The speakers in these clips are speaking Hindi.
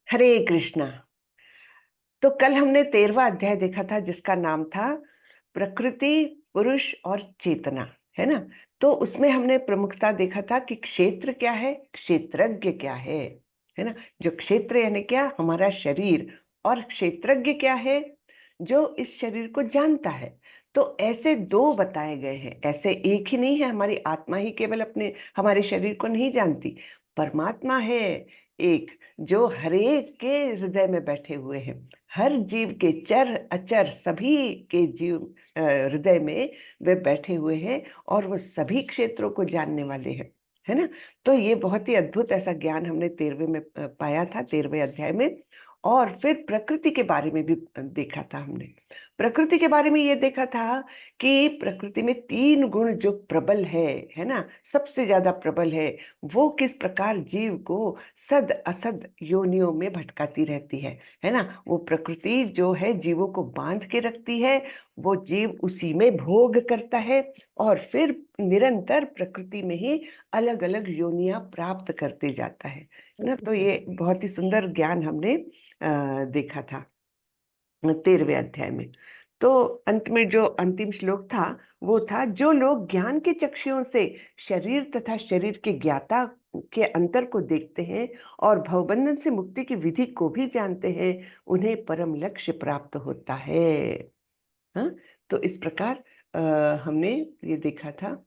हरे कृष्णा। तो कल हमने 13वां अध्याय देखा था जिसका नाम था प्रकृति, पुरुष और चेतना, है ना। तो उसमें हमने प्रमुखता देखा था कि क्षेत्र क्या है, क्षेत्रज्ञ क्या है ना। जो क्षेत्र यानी क्या, हमारा शरीर, और क्षेत्रज्ञ क्या है, जो इस शरीर को जानता है। तो ऐसे दो बताए गए हैं, ऐसे एक ही नहीं है। हमारी आत्मा ही केवल अपने हमारे शरीर को नहीं जानती, परमात्मा है एक, जो हरेक के हृदय में बैठे हुए हैं। हर जीव के चर अचर सभी के जीव हृदय में वे बैठे हुए हैं, और वो सभी क्षेत्रों को जानने वाले हैं, है ना। तो ये बहुत ही अद्भुत ऐसा ज्ञान हमने 13वें में पाया था, 13वें अध्याय में। और फिर प्रकृति के बारे में भी देखा था हमने। प्रकृति के बारे में ये देखा था कि प्रकृति में तीन गुण जो प्रबल है ना, सबसे ज्यादा प्रबल है, वो किस प्रकार जीव को सद असद योनियों में भटकाती रहती है ना। वो प्रकृति जो है जीवों को बांध के रखती है, वो जीव उसी में भोग करता है, और फिर निरंतर प्रकृति में ही अलग अलग योनियां प्राप्त करते जाता है ना। तो ये बहुत ही सुंदर ज्ञान हमने देखा था 13वें अध्याय में। तो अंत में जो अंतिम श्लोक था वो था, जो लोग ज्ञान के चक्षुओं से शरीर तथा शरीर के ज्ञाता के अंतर को देखते हैं और भवबंधन से मुक्ति की विधि को भी जानते हैं, उन्हें परम लक्ष्य प्राप्त होता है। हाँ, तो इस प्रकार हमने ये देखा था।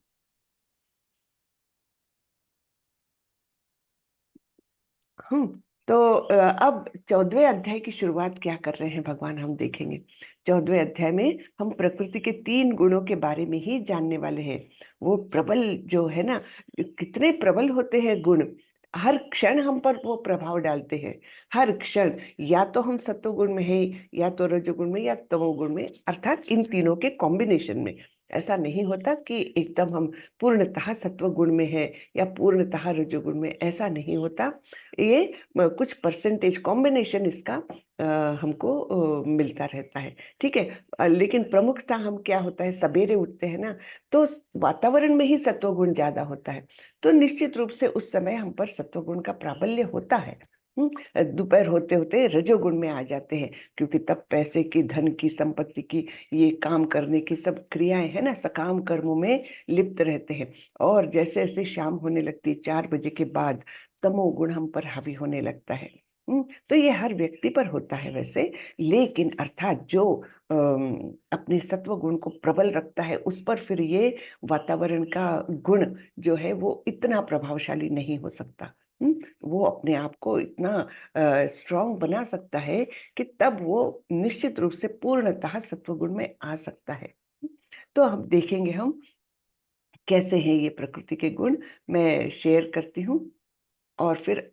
हम्म। तो अब 14वें अध्याय की शुरुआत क्या कर रहे हैं भगवान, हम देखेंगे। 14वें अध्याय में हम प्रकृति के तीन गुणों के बारे में ही जानने वाले हैं। वो प्रबल जो है ना, कितने प्रबल होते हैं गुण। हर क्षण हम पर वो प्रभाव डालते हैं, हर क्षण। या तो हम सत्वगुण में है, या तो रजोगुण में, या तमोगुण में, अर्थात इन तीनों के कॉम्बिनेशन में। ऐसा नहीं होता कि एकदम हम पूर्णतः सत्वगुण में है या पूर्णतः रजोगुण में, ऐसा नहीं होता। ये कुछ परसेंटेज कॉम्बिनेशन इसका हमको मिलता रहता है, ठीक है। लेकिन प्रमुखता हम क्या होता है, सवेरे उठते हैं ना, तो वातावरण में ही सत्वगुण ज्यादा होता है। तो निश्चित रूप से उस समय हम पर सत्वगुण का प्राबल्य होता है। दोपहर होते होते रजोगुण में आ जाते हैं, क्योंकि तब पैसे की, धन की, संपत्ति की, ये काम करने की सब क्रियाएं है ना, सकाम कर्मों में लिप्त रहते हैं। और जैसे जैसे शाम होने लगती है, 4 बजे के बाद तमोगुण हम पर हावी होने लगता है। तो ये हर व्यक्ति पर होता है वैसे, लेकिन अर्थात जो अपने सत्व गुण को प्रबल रखता है, उस पर फिर ये वातावरण का गुण जो है वो इतना प्रभावशाली नहीं हो सकता। वो अपने आप को इतना स्ट्रांग बना सकता है कि तब वो निश्चित रूप से पूर्णतः सत्वगुण में आ सकता है। तो हम देखेंगे हम कैसे हैं ये प्रकृति के गुण, मैं शेयर करती हूँ। और फिर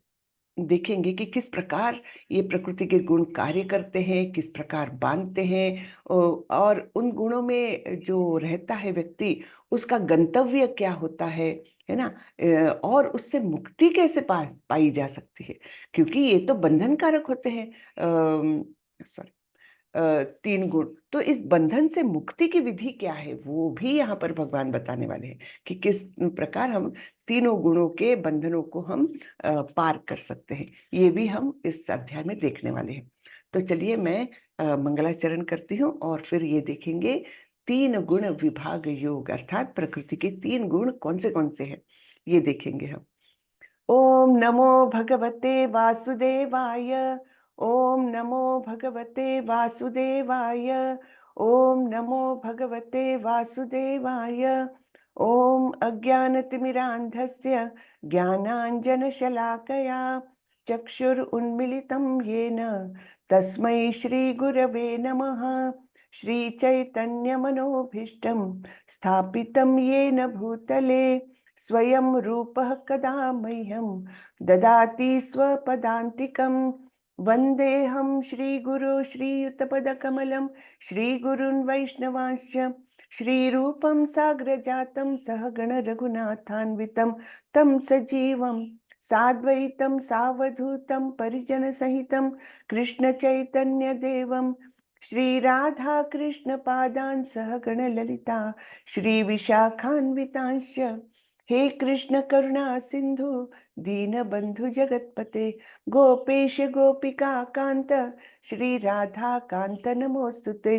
देखेंगे कि किस प्रकार ये प्रकृति के गुण कार्य करते हैं, किस प्रकार बांधते हैं, और उन गुणों में जो रहता है व्यक्ति, उसका गंतव्य क्या होता है ना। और उससे मुक्ति कैसे पाई जा सकती है, क्योंकि ये तो बंधन कारक होते हैं। सॉरी, तीन गुण। तो इस बंधन से मुक्ति की विधि क्या है, वो भी यहाँ पर भगवान बताने वाले हैं कि किस प्रकार हम तीनों गुणों के बंधनों को हम पार कर सकते हैं। ये भी हम इस अध्याय में देखने वाले हैं। तो चलिए मैं मंगलाचरण करती हूँ, और फिर ये देखेंगे तीन गुण विभाग योग, अर्थात प्रकृति के तीन गुण कौन से हैं, ये देखेंगे हम। ओम नमो भगवते वासुदेवाय। ओम नमो भगवते वासुदेवाय। ओम नमो भगवते वासुदेवाय। ओम अज्ञानतिमिरान्धस्य ज्ञानाञ्जनशलाकया चक्षुरुन्मिलितं येन तस्मै श्रीगुरवे नमः। श्रीचैतन्यमनोभीष्टं स्थापितं येन भूतले स्वयं रूपः कदा मह्यं ददाति स्वपदान्तिकं। वन्देऽहं श्रीगुरो श्रीयुतपदकमलं श्रीगुरुन् वैष्णवांश्च श्रीरूपं साग्रजातं सहगण रघुनाथान्वितं तं सजीवं साद्वैतं सावधूतं परिजनसहितं कृष्णचैतन्यदेवं श्रीराधाकृष्णपादान् सहगण ललिता श्रीविशाखान्वितांश्च हे कृष्ण करुणा सिंधु दीन बंधु जगतपते गोपेश गोपिका कांत श्री राधा कांत नमोस्तुते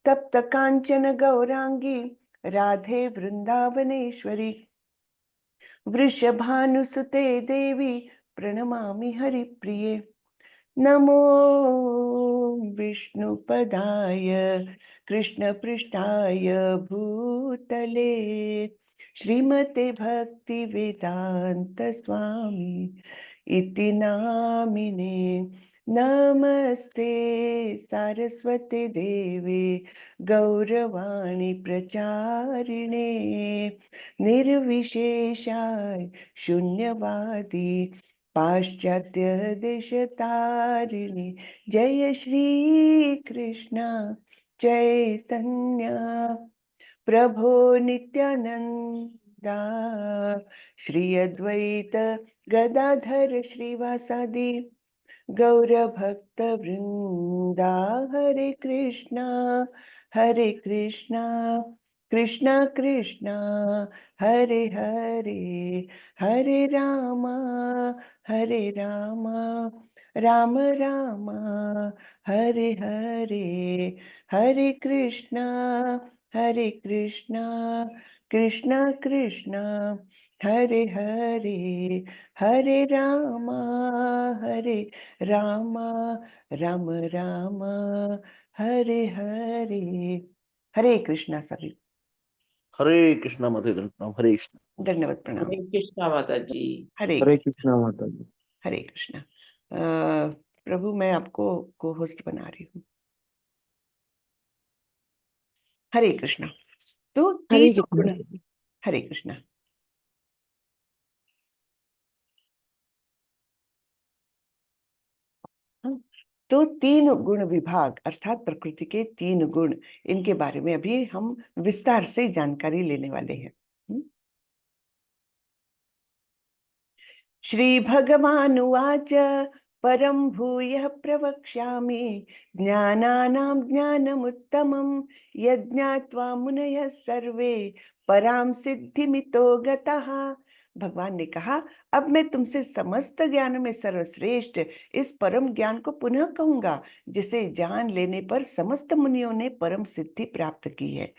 तप्त कांचन गौरांगी राधे वृंदावनेश्वरी वृषभानुसुते देवी प्रणमामि हरिप्रिये नमो विष्णुपदाय कृष्णपृष्ठाय भूतले श्रीमते भक्ति वेदांत स्वामी इति नामिने नमस्ते सारस्वते देवे गौरवाणी प्रचारिणे निर्विशेषाय शून्यवादी पाश्चात्य देशतारिणी जय श्री कृष्ण चैतन्य प्रभो नित्यानंदा श्री अद्वैत गदाधर श्रीवासादि गौर भक्त वृंदा हरे कृष्णा कृष्णा कृष्णा हरे हरे हरे रामा राम राम हरे हरे हरे कृष्णा कृष्णा कृष्णा हरे हरे हरे राम राम राम हरे हरे हरे कृष्णा सभी। हरे कृष्णा माता जी, हरे कृष्णा। धन्यवाद, प्रणाम। हरे कृष्णा माता जी। हरे कृष्णा माता जी। हरे कृष्णा। प्रभु मैं आपको को होस्ट बना रही हूँ। हरे कृष्णा। तो तीन गुण, हरे कृष्णा। तो तीन गुण विभाग अर्थात प्रकृति के तीन गुण, इनके बारे में अभी हम विस्तार से जानकारी लेने वाले हैं। श्री भगवानुवाच परं भूयः प्रवक्ष्यामि ज्ञानानां ज्ञानमुत्तमं यज्ञात्वा मुनयः सर्वे परां सिद्धिमितो गतः। भगवान ने कहा अब मैं तुमसे समस्त ज्ञान में सर्वश्रेष्ठ इस परम ज्ञान को पुनः कहूंगा जिसे जान लेने पर समस्त मुनियों ने परम सिद्धि प्राप्त की है।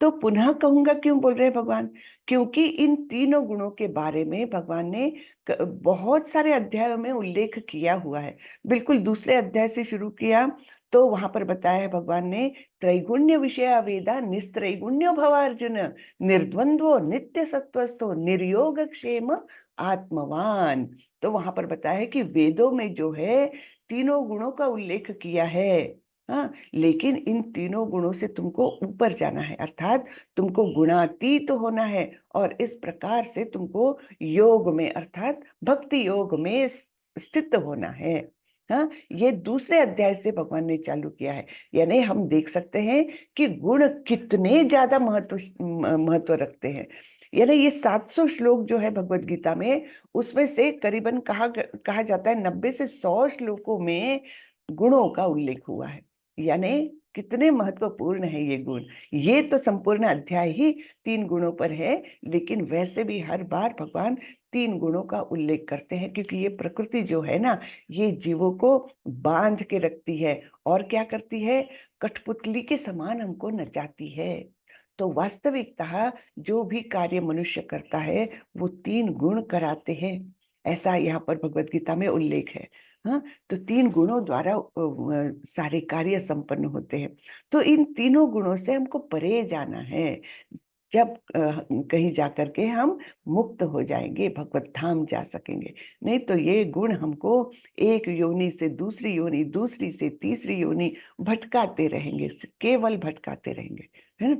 तो पुनः कहूंगा क्यों बोल रहे हैं भगवान? क्योंकि इन तीनों गुणों के बारे में भगवान ने बहुत सारे अध्यायों में उल्लेख किया हुआ है। बिल्कुल दूसरे अध्याय से शुरू किया तो वहां पर बताया है भगवान ने, त्रैगुण्य विषय वेदा निस्त्रैगुण्यो भवार्जुन निर्द्वंद्वो नित्य सत्वस्थो निर्योग क्षेम आत्मवान। तो वहां पर बताया है कि वेदों में जो है तीनों गुणों का उल्लेख किया है। हाँ, लेकिन इन तीनों गुणों से तुमको ऊपर जाना है, अर्थात तुमको गुणातीत होना है और इस प्रकार से तुमको योग में अर्थात भक्ति योग में स्थित होना है। हाँ, ये दूसरे अध्याय से भगवान ने चालू किया है। यानी हम देख सकते हैं कि गुण कितने ज्यादा महत्व रखते हैं। यानी ये 700 श्लोक जो है भगवत गीता में, उसमें से करीबन कहा जाता है 90 से 100 श्लोकों में गुणों का उल्लेख हुआ है। यानी कितने महत्वपूर्ण है ये गुण। ये तो संपूर्ण अध्याय ही तीन गुणों पर है, लेकिन वैसे भी हर बार भगवान तीन गुणों का उल्लेख करते हैं, क्योंकि ये प्रकृति जो है ना, ये जीवों को बांध के रखती है और क्या करती है, कठपुतली के समान हमको नचाती है। तो वास्तविकता जो भी कार्य मनुष्य करता है वो तीन गुण कराते हैं, ऐसा यहाँ पर भगवत गीता में उल्लेख है। हाँ, तो तीन गुणों द्वारा सारे कार्य संपन्न होते हैं। तो इन तीनों गुणों से हमको परे जाना है, जब कहीं जाकर के हम मुक्त हो जाएंगे, भगवत धाम जा सकेंगे। नहीं तो ये गुण हमको एक योनि से दूसरी योनि, दूसरी से तीसरी योनि भटकाते रहेंगे, केवल भटकाते रहेंगे, है ना।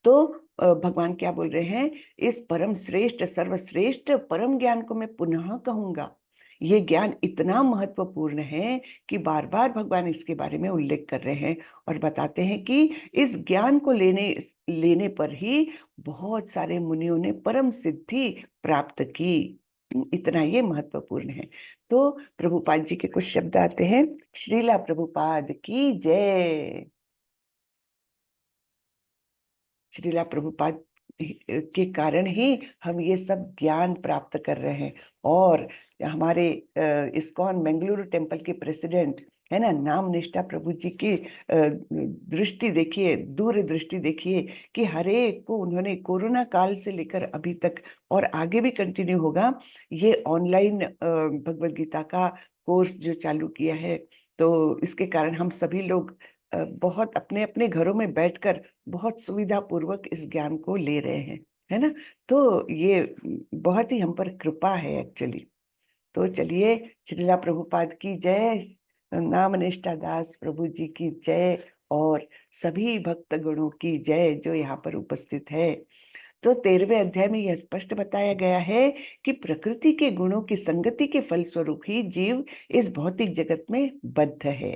तो भगवान क्या बोल रहे हैं, इस परम श्रेष्ठ सर्वश्रेष्ठ परम ज्ञान को मैं पुनः कहूंगा। ये ज्ञान इतना महत्वपूर्ण है कि बार बार भगवान इसके बारे में उल्लेख कर रहे हैं और बताते हैं कि इस ज्ञान को लेने पर ही बहुत सारे मुनियों ने परम सिद्धि प्राप्त की। इतना ये महत्वपूर्ण है। तो प्रभुपाद जी के कुछ शब्द आते हैं। श्रीला प्रभुपाद की जय। श्रीला प्रभुपाद के कारण ही हम ये सब ज्ञान प्राप्त कर रहे हैं। और हमारे इस्कॉन बेंगलुरु टेम्पल के प्रेसिडेंट है ना, नाम निष्ठा प्रभु जी की दृष्टि देखिए, दूर दृष्टि देखिए कि हर एक को उन्होंने कोरोना काल से लेकर अभी तक और आगे भी कंटिन्यू होगा, ये ऑनलाइन भगवत गीता का कोर्स जो चालू किया है। तो इसके कारण हम सभी लोग बहुत अपने अपने घरों में बैठकर बहुत सुविधा पूर्वक इस ज्ञान को ले रहे हैं, है ना। तो ये बहुत ही हम पर कृपा है एक्चुअली। तो चलिए, श्रीला प्रभुपाद की जय, नाम निष्ठा दास प्रभु जी की जय, और सभी भक्त गणों की जय जो यहाँ पर उपस्थित है। तो 13वें अध्याय में यह स्पष्ट बताया गया है कि प्रकृति के गुणों की संगति के फलस्वरूप ही जीव इस भौतिक जगत में बद्ध है।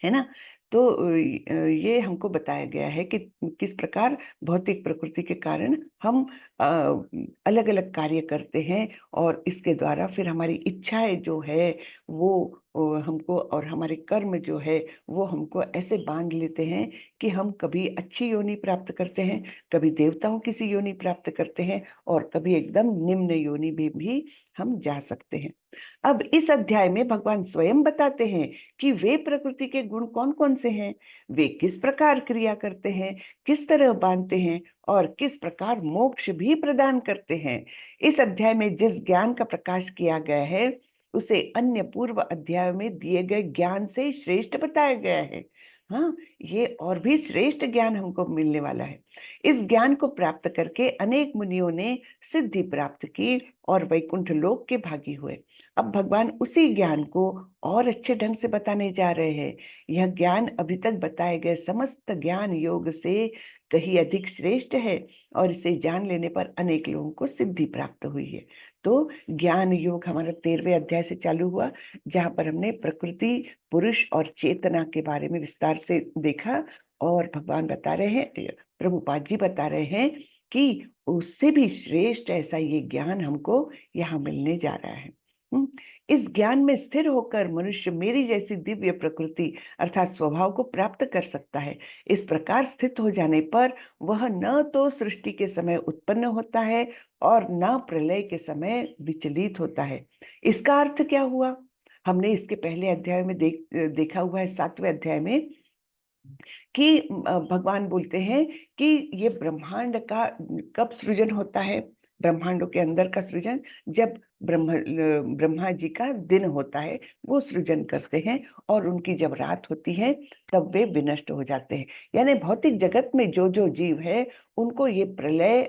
है ना। तो ये हमको बताया गया है कि किस प्रकार भौतिक प्रकृति के कारण हम अलग अलग कार्य करते हैं, और इसके द्वारा फिर हमारी इच्छाएं जो है वो हमको, और हमारे कर्म जो है वो हमको ऐसे बांध लेते हैं कि हम कभी अच्छी योनि प्राप्त करते हैं, कभी देवताओं की सी योनि प्राप्त करते हैं, और कभी एकदम निम्न योनि में भी हम जा सकते हैं। अब इस अध्याय में भगवान स्वयं बताते हैं कि वे प्रकृति के गुण कौन कौन से हैं, वे किस प्रकार क्रिया करते हैं, किस तरह बांधते हैं, और किस प्रकार मोक्ष भी प्रदान करते हैं। इस अध्याय में जिस ज्ञान का प्रकाश किया गया है उसे अन्य पूर्व अध्याय में दिए गए ज्ञान से श्रेष्ठ बताया गया है। हाँ, ये और भी श्रेष्ठ ज्ञान हमको मिलने वाला है। इस ज्ञान को प्राप्त करके अनेक मुनियों ने सिद्धि प्राप्त की और वैकुंठ लोक के भागी हुए। अब भगवान उसी ज्ञान को और अच्छे ढंग से बताने जा रहे हैं। यह ज्ञान अभी तक बताए गए समस्त ज्ञान योग से कहीं अधिक श्रेष्ठ है, और इसे जान लेने पर अनेक लोगों को सिद्धि प्राप्त हुई है। तो ज्ञान योग हमारा 13वें अध्याय से चालू हुआ, जहां पर हमने प्रकृति, पुरुष और चेतना के बारे में विस्तार से देखा। और भगवान बता रहे हैं, प्रभुपाद जी बता रहे हैं कि उससे भी श्रेष्ठ ऐसा ये ज्ञान हमको यहाँ मिलने जा रहा है। इस ज्ञान में स्थिर होकर मनुष्य मेरी जैसी दिव्य प्रकृति अर्थात स्वभाव को प्राप्त कर सकता है। इस प्रकार स्थित हो जाने पर वह न तो सृष्टि के समय उत्पन्न होता है और न प्रलय के समय विचलित होता है। इसका अर्थ क्या हुआ? हमने इसके पहले अध्याय में देखा हुआ है, 7वें अध्याय में, कि भगवान बोलते हैं कि ये ब्रह्मांड का कब सृजन होता है, ब्रह्मांडों के अंदर का सृजन जब ब्रह्मा जी का दिन होता है, वो सृजन करते हैं, और उनकी जब रात होती है तब वे विनष्ट हो जाते हैं। यानी भौतिक जगत में जो जो जीव है उनको ये प्रलय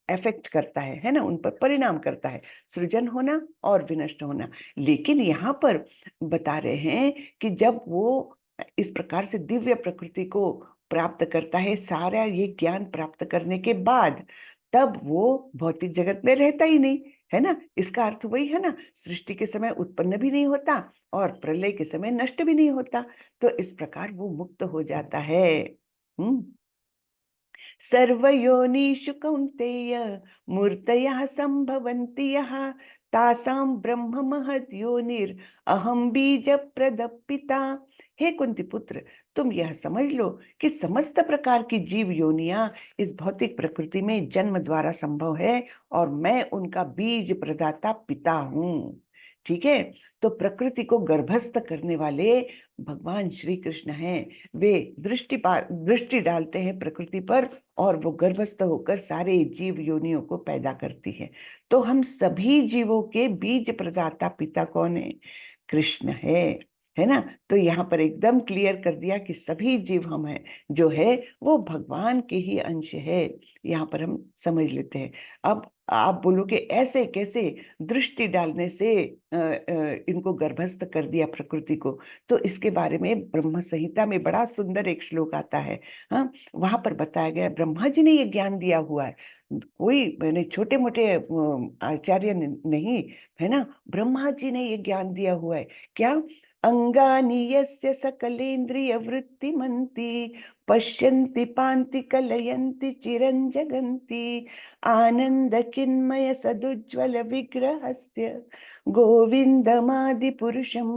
इफेक्ट करता है ना, उन पर परिणाम करता है, सृजन होना और विनष्ट होना। लेकिन यहाँ पर बता रहे हैं कि जब वो इस प्रकार से दिव्य प्रकृति को प्राप्त करता है, सारा ये ज्ञान प्राप्त करने के बाद, तब वो भौतिक जगत में रहता ही नहीं है ना। इसका अर्थ वही है ना, सृष्टि के समय उत्पन्न भी नहीं होता और प्रलय के समय नष्ट भी नहीं होता। तो इस प्रकार वो मुक्त हो जाता है। हम्म सर्वयोनिषु कौन्तेय मूर्तयः सम्भवन्ति यः तासां ब्रह्म महद् योनिर् अहम बीज प्रदपिता। हे कुंती पुत्र, तुम यह समझ लो कि समस्त प्रकार की जीव योनियां इस भौतिक प्रकृति में जन्म द्वारा संभव है, और मैं उनका बीज प्रदाता पिता हूँ। ठीक है। तो प्रकृति को गर्भस्थ करने वाले भगवान श्री कृष्ण हैं। वे दृष्टि डालते हैं प्रकृति पर, और वो गर्भस्थ होकर सारे जीव योनियों को पैदा करती है। तो हम सभी जीवों के बीज प्रदाता पिता कौन है? कृष्ण है ना। तो यहाँ पर एकदम क्लियर कर दिया कि सभी जीव हम हैं, जो है वो भगवान के ही अंश है। यहाँ पर हम समझ लेते हैं। अब आप बोलोगे ऐसे कैसे, दृष्टि डालने से इनको गर्भस्थ कर दिया प्रकृति को? तो इसके बारे में ब्रह्म संहिता में बड़ा सुंदर एक श्लोक आता है। हाँ, वहां पर बताया गया, ब्रह्मा जी ने ये ज्ञान दिया हुआ है, कोई मैंने छोटे मोटे आचार्य नहीं, है ना। ब्रह्मा जी ने ये ज्ञान दिया हुआ है। क्या? अंगानि यस्य सकलेन्द्रिय वृत्तिमन्ति पश्यन्ति पान्ति कलयन्ति चिरञ्जगन्ति आनंद चिन्मय सदुज्ज्वल विग्रहस्य गोविंदमादि पुरुषम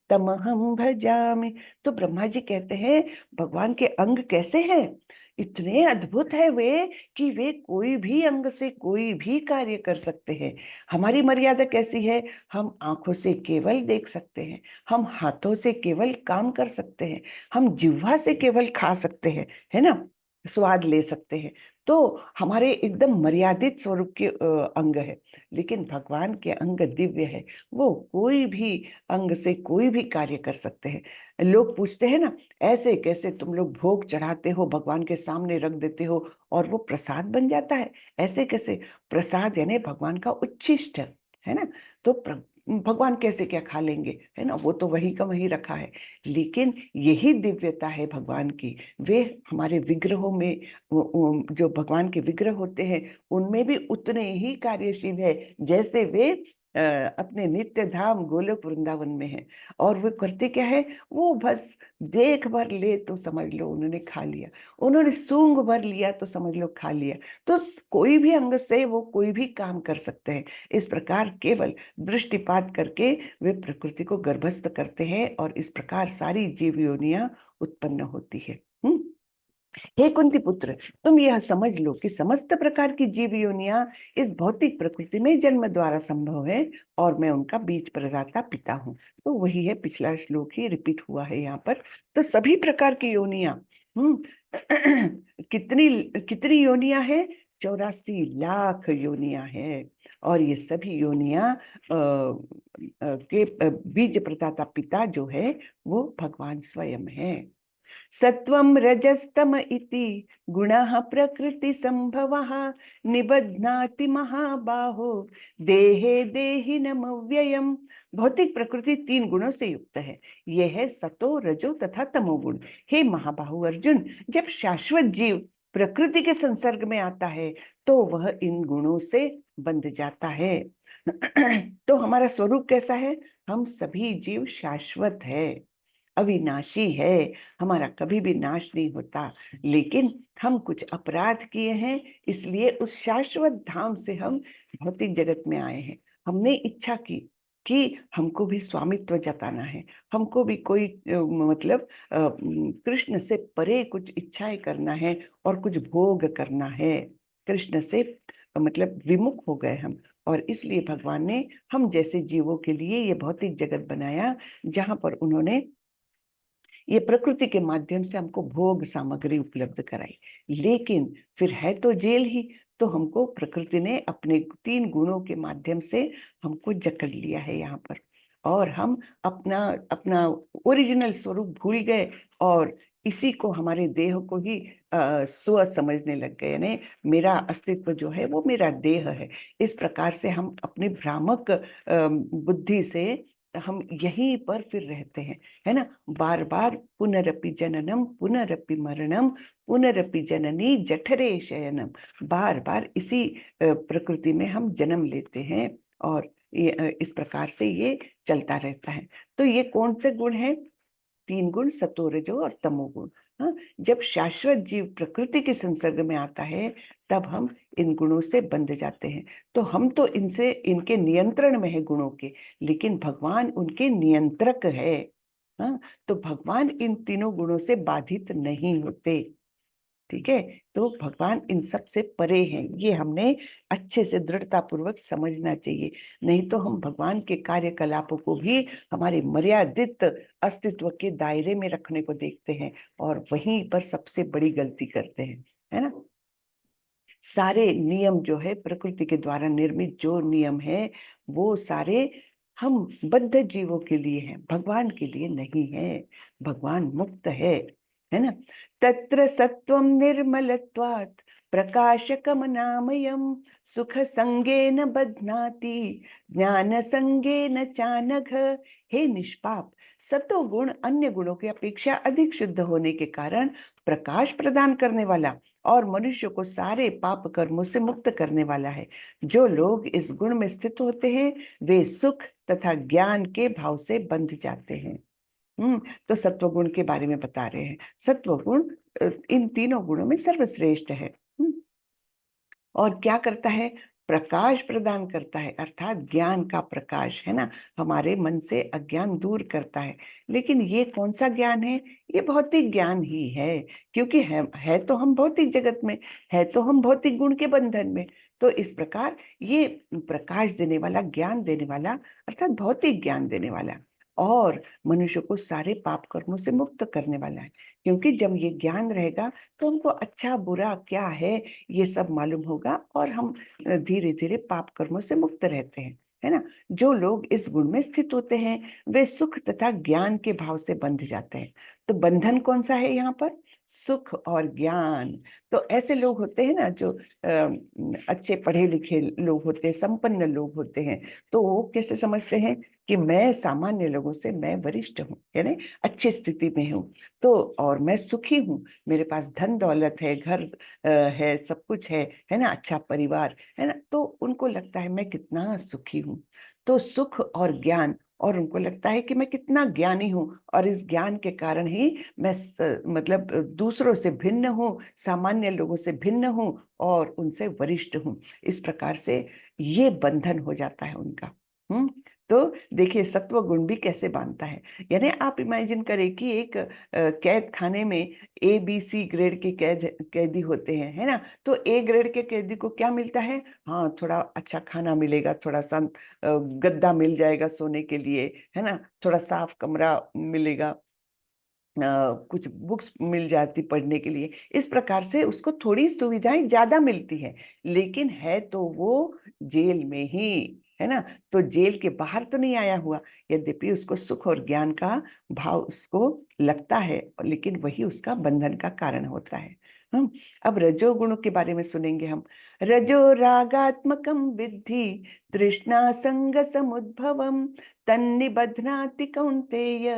तमहम भजामि। तो ब्रह्मा जी कहते हैं भगवान के अंग कैसे हैं? इतने अद्भुत है वे कि वे कोई भी अंग से कोई भी कार्य कर सकते हैं। हमारी मर्यादा कैसी है? हम आंखों से केवल देख सकते हैं, हम हाथों से केवल काम कर सकते हैं, हम जिह्वा से केवल खा सकते हैं, है ना, स्वाद ले सकते हैं। तो हमारे एकदम मर्यादित स्वरूप के अंग है। लेकिन भगवान के अंग दिव्य है, वो कोई भी अंग से कोई भी कार्य कर सकते हैं। लोग पूछते हैं ना, ऐसे कैसे तुम लोग भोग चढ़ाते हो, भगवान के सामने रख देते हो और वो प्रसाद बन जाता है? ऐसे कैसे? प्रसाद यानी भगवान का उच्छिष्ट है ना। तो भगवान कैसे क्या खा लेंगे, है ना, वो तो वही का वही रखा है। लेकिन यही दिव्यता है भगवान की। वे हमारे विग्रहों में, जो भगवान के विग्रह होते हैं उनमें भी उतने ही कार्यशील है जैसे वे अपने नित्य धाम गोलोक वृंदावन में है। और वो करते क्या है? वो बस देख भर ले तो समझ लो उन्होंने खा लिया, उन्होंने सूंघ भर लिया तो समझ लो खा लिया। तो कोई भी अंग से वो कोई भी काम कर सकते हैं। इस प्रकार केवल दृष्टिपात करके वे प्रकृति को गर्भस्थ करते हैं और इस प्रकार सारी जीव योनियां उत्पन्न होती है। हे कुंती पुत्र, तुम यह समझ लो कि समस्त प्रकार की जीव योनियां इस भौतिक प्रकृति में जन्म द्वारा संभव है और मैं उनका बीज प्रदाता पिता हूँ। तो वही है, पिछला श्लोक ही रिपीट हुआ है यहाँ पर। तो सभी प्रकार की योनियां, कितनी कितनी योनियां हैं? 84 लाख योनियां हैं। और ये सभी योनियां के बीज प्रदाता पिता जो है वो भगवान स्वयं है। सत्वं रजस्तम इति गुणः प्रकृति संभवः निबध्नाति महाबाहो देहे देहिनम व्ययम्। भौतिक प्रकृति 3 गुणों से युक्त है। यह है सतो रजो तथा तमोगुण। हे महाबाहु अर्जुन, जब शाश्वत जीव प्रकृति के संसर्ग में आता है तो वह इन गुणों से बंध जाता है। तो हमारा स्वरूप कैसा है? हम सभी जीव शाश्वत है, अविनाशी है, हमारा कभी भी नाश नहीं होता। लेकिन हम कुछ अपराध किए हैं, इसलिए उस शाश्वत धाम से हम भौतिक जगत में आए हैं। हमने इच्छा की कि हमको भी स्वामित्व जताना है, हमको भी कोई मतलब कृष्ण से परे कुछ इच्छाएं करना है और कुछ भोग करना है। कृष्ण से मतलब विमुख हो गए हम, और इसलिए भगवान ने हम जैसे जीवों के लिए ये भौतिक जगत बनाया, जहां पर उन्होंने ये प्रकृति के माध्यम से हमको भोग सामग्री उपलब्ध कराई। लेकिन फिर है तो जेल ही। तो हमको प्रकृति ने अपने 3 गुणों के माध्यम से हमको जकड़ लिया है यहाँ पर, और हम अपना अपना ओरिजिनल स्वरूप भूल गए और इसी को, हमारे देह को ही स्व समझने लग गए। यानी मेरा अस्तित्व जो है वो मेरा देह है। इस प्रकार से हम अपनी भ्रामक बुद्धि से हम यहीं पर फिर रहते हैं, है ना। बार बार पुनरपि जननम पुनरपि मरणम पुनरपि जननी जठरे शयनम। बार बार इसी प्रकृति में हम जन्म लेते हैं और इस प्रकार से ये चलता रहता है। तो ये कौन से गुण हैं? 3 गुण, सतो रजो और तमोगुण। हाँ, जब शाश्वत जीव प्रकृति के संसर्ग में आता है तब हम इन गुणों से बंध जाते हैं। तो हम तो इनसे, इनके नियंत्रण में है गुणों के, लेकिन भगवान उनके नियंत्रक है। हाँ, तो भगवान इन 3 गुणों से बाधित नहीं होते। ठीक है, तो भगवान इन सब से परे हैं, ये हमने अच्छे से दृढ़ता पूर्वक समझना चाहिए। नहीं तो हम भगवान के कार्यकलापों को भी हमारे मर्यादित अस्तित्व के दायरे में रखने को देखते हैं और वहीं पर सबसे बड़ी गलती करते हैं, है ना। सारे नियम जो है प्रकृति के द्वारा निर्मित जो नियम है वो सारे हम बद्ध जीवों के लिए हैं, भगवान के लिए नहीं है। भगवान मुक्त है ना। तत्र सत्वं निर्मलत्वात् प्रकाशकमनामयम् सुख संगेन बध्नाति ज्ञान संगेन चानघ। हे निष्पाप, सतो गुण अन्य गुणों की अपेक्षा अधिक शुद्ध होने के कारण प्रकाश प्रदान करने वाला और मनुष्य को सारे पाप कर्मों से मुक्त करने वाला है। जो लोग इस गुण में स्थित होते हैं वे सुख तथा ज्ञान के भाव से बंध जाते हैं। तो सत्व गुण के बारे में बता रहे हैं। सत्व गुण इन 3 गुणों में सर्वश्रेष्ठ है। और क्या करता है? प्रकाश प्रदान करता है, अर्थात ज्ञान का प्रकाश, है ना, हमारे मन से अज्ञान दूर करता है। लेकिन ये कौन सा ज्ञान है? ये भौतिक ज्ञान ही है, क्योंकि है तो हम भौतिक जगत में, है तो हम भौतिक गुण के बंधन में। तो इस प्रकार ये प्रकाश देने वाला, ज्ञान देने वाला, अर्थात भौतिक ज्ञान देने वाला, और मनुष्य को सारे पाप कर्मों से मुक्त करने वाला है। क्योंकि जब ये ज्ञान रहेगा तो हमको अच्छा बुरा क्या है ये सब मालूम होगा, और हम धीरे धीरे पाप कर्मों से मुक्त रहते हैं, है ना। जो लोग इस गुण में स्थित होते हैं वे सुख तथा ज्ञान के भाव से बंध जाते हैं। तो बंधन कौन सा है यहाँ पर? सुख और ज्ञान। तो ऐसे लोग होते हैं ना जो अच्छे पढ़े लिखे लोग होते हैं, संपन्न लोग होते हैं, तो वो कैसे समझते हैं कि मैं सामान्य लोगों से मैं वरिष्ठ हूँ, यानी अच्छी स्थिति में हूँ, तो और मैं सुखी हूँ, मेरे पास धन दौलत है, घर है, सब कुछ है ना, अच्छा परिवार है ना, तो उनको लगता है मैं कितना सुखी हूँ। तो सुख और ज्ञान, और उनको लगता है कि मैं कितना ज्ञानी हूँ, और इस ज्ञान के कारण ही मैं मतलब दूसरों से भिन्न हूँ, सामान्य लोगों से भिन्न हूँ, और उनसे वरिष्ठ हूँ। इस प्रकार से ये बंधन हो जाता है उनका। तो देखिए सत्व गुण भी कैसे बांधता है। यानी आप इमेजिन करें कि एक कैद खाने में ABC ग्रेड के कैदी होते हैं, है ना। तो A ग्रेड के कैदी को क्या मिलता है? हाँ, थोड़ा अच्छा खाना मिलेगा, थोड़ा सा गद्दा मिल जाएगा सोने के लिए, है ना, थोड़ा साफ कमरा मिलेगा, कुछ बुक्स मिल जाती पढ़ने के लिए। इस प्रकार से उसको थोड़ी सुविधाएं ज्यादा मिलती है, लेकिन है तो वो जेल में ही, है ना। तो जेल के बाहर तो नहीं आया हुआ, यद्यपि उसको सुख और ज्ञान का भाव उसको लगता है, लेकिन वही उसका बंधन का कारण होता है। हम अब रजोगुणों के बारे में सुनेंगे हम। रजो रागात्मकम विद्धि तृष्णा संग समुद्भवम तन्निबध्नाति कौन्तेय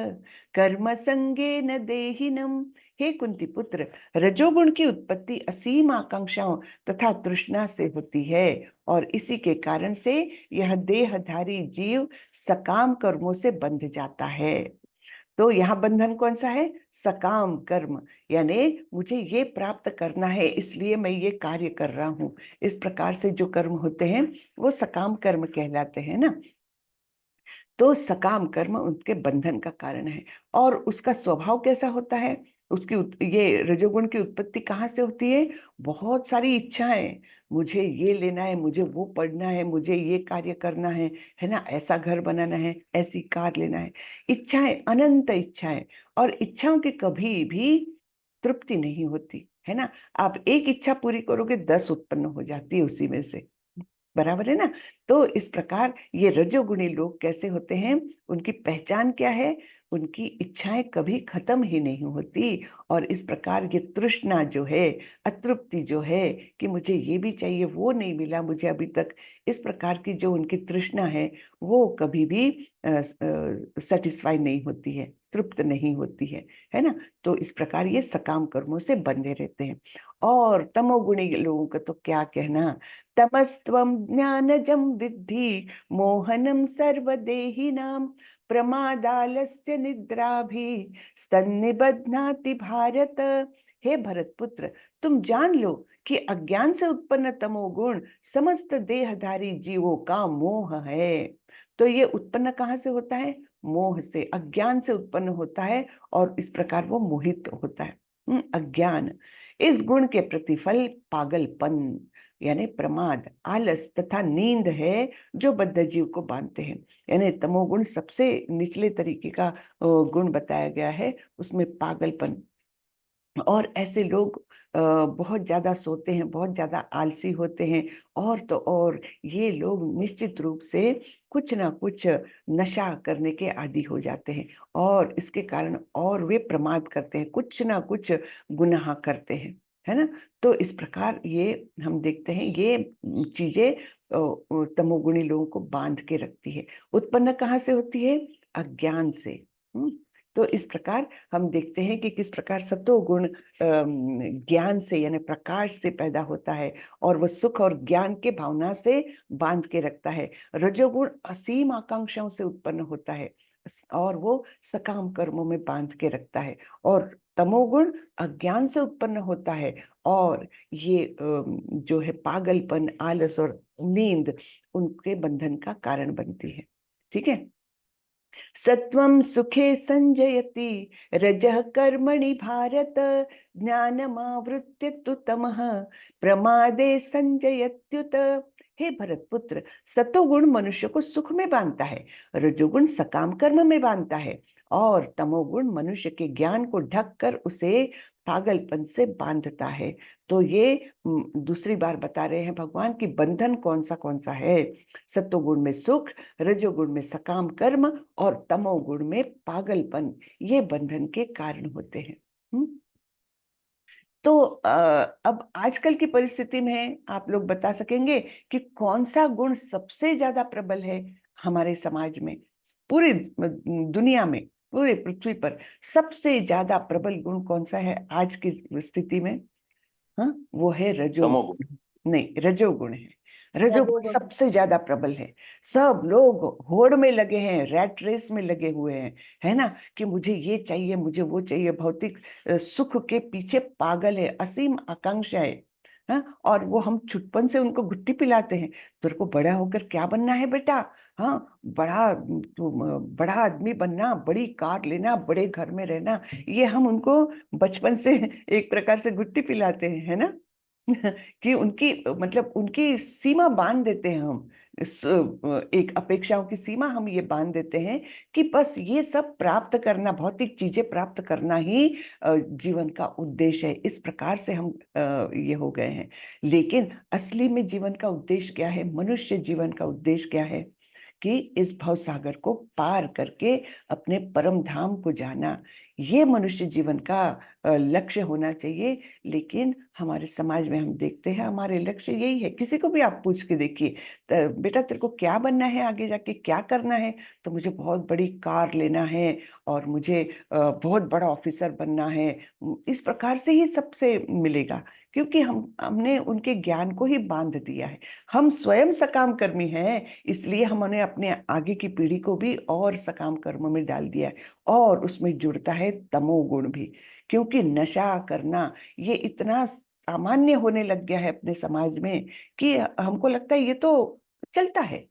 कर्म संगे न देहिनम। हे कुंती पुत्र, रजोगुण की उत्पत्ति असीम आकांक्षाओं तथा तृष्णा से होती है, और इसी के कारण से यह देहधारी जीव सकाम कर्मों से बंध जाता है। तो यहाँ बंधन कौन सा है? सकाम कर्म, यानी मुझे ये प्राप्त करना है इसलिए मैं ये कार्य कर रहा हूँ। इस प्रकार से जो कर्म होते हैं वो सकाम कर्म कहलाते हैं ना। तो सकाम कर्म उनके बंधन का कारण है। और उसका स्वभाव कैसा होता है? ये रजोगुण की उत्पत्ति कहाँ से होती है? बहुत सारी इच्छाएं, मुझे ये लेना है, मुझे वो पढ़ना है, मुझे ये कार्य करना है ना, ऐसा घर बनाना है, ऐसी कार लेना है। इच्छाएं, अनंत इच्छाएं, और इच्छाओं की कभी भी तृप्ति नहीं होती, है ना। आप एक इच्छा पूरी करोगे 10 उत्पन्न हो जाती है उसी में से, बराबर है ना। तो इस प्रकार ये रजोगुणी लोग कैसे होते हैं? उनकी पहचान क्या है? उनकी इच्छाएं कभी खत्म ही नहीं होती, और इस प्रकार ये तृष्णा जो है, अतृप्ति जो है, कि मुझे ये भी चाहिए, वो नहीं मिला मुझे अभी तक, इस प्रकार की जो उनकी तृष्णा है वो कभी भी सेटिस्फाई नहीं होती है, तृप्त नहीं होती है ना। तो इस प्रकार ये सकाम कर्मों से बंधे रहते हैं। और तमोगुणी लोगों का तो क्या कहना। तमस्त्वं ज्ञानजं विद्धि मोहनं सर्वदेहिनां प्रमादालस्य निद्राभि स्तन्निबध्नाति भारत। हे भरतपुत्र, तुम जान लो कि अज्ञान से उत्पन्न तमोगुण समस्त देहधारी जीवों का मोह है। तो ये उत्पन्न कहाँ से होता है? मोह से, अज्ञान से उत्पन्न होता है, और इस प्रकार वो मोहित होता है। अज्ञान, इस गुण के प्रतिफल पागलपन, यानी प्रमाद, आलस तथा नींद है, जो बद्ध जीव को बांधते हैं। यानी तमोगुण सबसे निचले तरीके का गुण बताया गया है, उसमें पागलपन। और ऐसे लोग बहुत ज्यादा सोते हैं, बहुत ज्यादा आलसी होते हैं, और तो और ये लोग निश्चित रूप से कुछ ना कुछ नशा करने के आदी हो जाते हैं, और इसके कारण और वे प्रमाद करते हैं, कुछ ना कुछ गुनाह करते हैं, है ना। तो इस प्रकार ये हम देखते हैं, ये चीजें तमोगुणी लोगों को बांध के रखती है। उत्पन्न कहाँ से होती है? अज्ञान से। हम्म। तो इस प्रकार हम देखते हैं कि किस प्रकार सतोगुण ज्ञान से, यानी प्रकाश से पैदा होता है, और वो सुख और ज्ञान के भावना से बांध के रखता है। रजोगुण असीम आकांक्षाओं से उत्पन्न होता है, और वो सकाम कर्मों में बांध के रखता है। और तमोगुण अज्ञान से उत्पन्न होता है, और ये जो है पागलपन, आलस और नींद उनके बंधन का कारण बनती है। ठीक है। सत्वं सुखे संजयति, रजः कर्मणि भारत, ज्ञानमावृत्य तु तमः, प्रमादे संजयत्युत। हे भरत पुत्र, सतोगुण मनुष्य को सुख में बांधता है, रजोगुण सकाम कर्म में बांधता है, और तमोगुण मनुष्य के ज्ञान को ढक कर उसे पागलपन से बांधता है। तो ये दूसरी बार बता रहे हैं भगवान कि बंधन कौन सा है। सत्वगुण में सुख, रजोगुण में सकाम कर्म, और तमोगुण में पागलपन, ये बंधन के कारण होते हैं। तो अब आजकल की परिस्थिति में आप लोग बता सकेंगे कि कौन सा गुण सबसे ज्यादा प्रबल है हमारे समाज में, पूरी दुनिया में, पूरे पृथ्वी पर सबसे ज्यादा प्रबल गुण कौन सा है आज की स्थिति में? हाँ, वो है तमोगुण। रजोगुण। नहीं, रजोगुण है। रजोगुण रजोगुण। सबसे ज्यादा प्रबल है। सब लोग होड़ में लगे हैं, रैट रेस में लगे हुए हैं, है ना, कि मुझे ये चाहिए, मुझे वो चाहिए, भौतिक सुख के पीछे पागल है, असीम आकांक्षा है। हाँ, और वो हम छुटपन से उनको गुट्टी पिलाते हैं, तेरे को बड़ा होकर क्या बनना है बेटा? हाँ, बड़ा आदमी बनना, बड़ी कार लेना, बड़े घर में रहना, ये हम उनको बचपन से एक प्रकार से गुट्टी पिलाते हैं, है ना। कि उनकी मतलब उनकी सीमा बांध देते हैं हम, एक अपेक्षाओं की सीमा हम ये बांध देते हैं कि बस ये सब प्राप्त करना, भौतिक चीजें प्राप्त करना ही जीवन का उद्देश्य है। इस प्रकार से हम ये हो गए हैं। लेकिन असली में जीवन का उद्देश्य क्या है? मनुष्य जीवन का उद्देश्य क्या है? कि इस भव सागर को पार करके अपने परम धाम को जाना, ये मनुष्य जीवन का लक्ष्य होना चाहिए। लेकिन हमारे समाज में हम देखते हैं हमारे लक्ष्य यही है। किसी को भी आप पूछ के देखिए, बेटा तेरे को क्या बनना है, आगे जाके क्या करना है? तो मुझे बहुत बड़ी कार लेना है, और मुझे बहुत बड़ा ऑफिसर बनना है। इस प्रकार से ही सबसे मिलेगा, क्योंकि हमने उनके ज्ञान को ही बांध दिया है। हम स्वयं सकाम कर्मी हैं, इसलिए हमने अपने आगे की पीढ़ी को भी और सकाम कर्म में डाल दिया है, और उसमें जुड़ता है तमोगुण भी। क्योंकि नशा करना ये इतना सामान्य होने लग गया है अपने समाज में कि हमको लगता है ये तो चलता है?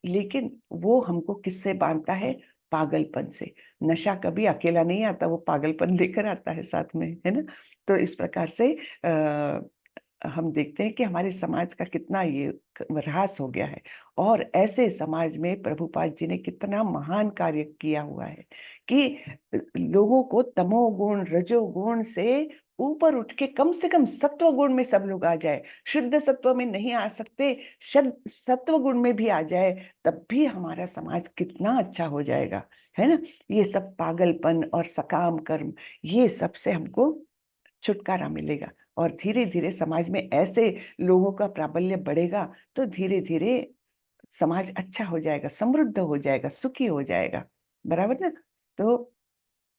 लेकिन वो हमको किससे बांधता है? पागलपन से। नशा कभी अकेला नहीं आता, वो पागलपन लेकर आता है साथ में, है ना। तो इस प्रकार से हम देखते हैं कि हमारे समाज का कितना ये ह्रास हो गया है, और ऐसे समाज में प्रभुपाद जी ने कितना महान कार्य किया हुआ है कि लोगों को तमोगुण, रजोगुण से ऊपर उठ के कम से कम सत्व गुण में सब लोग आ जाए। शुद्ध सत्व में नहीं आ सकते, सत्व गुण में भी आ जाए, तब भी हमारा समाज कितना अच्छा हो जाएगा, है ना। ये सब पागलपन और सकाम कर्म, ये सब से हमको छुटकारा मिलेगा, और धीरे धीरे समाज में ऐसे लोगों का प्राबल्य बढ़ेगा, तो धीरे धीरे समाज अच्छा हो जाएगा, समृद्ध हो जाएगा, सुखी हो जाएगा। बराबर ना। तो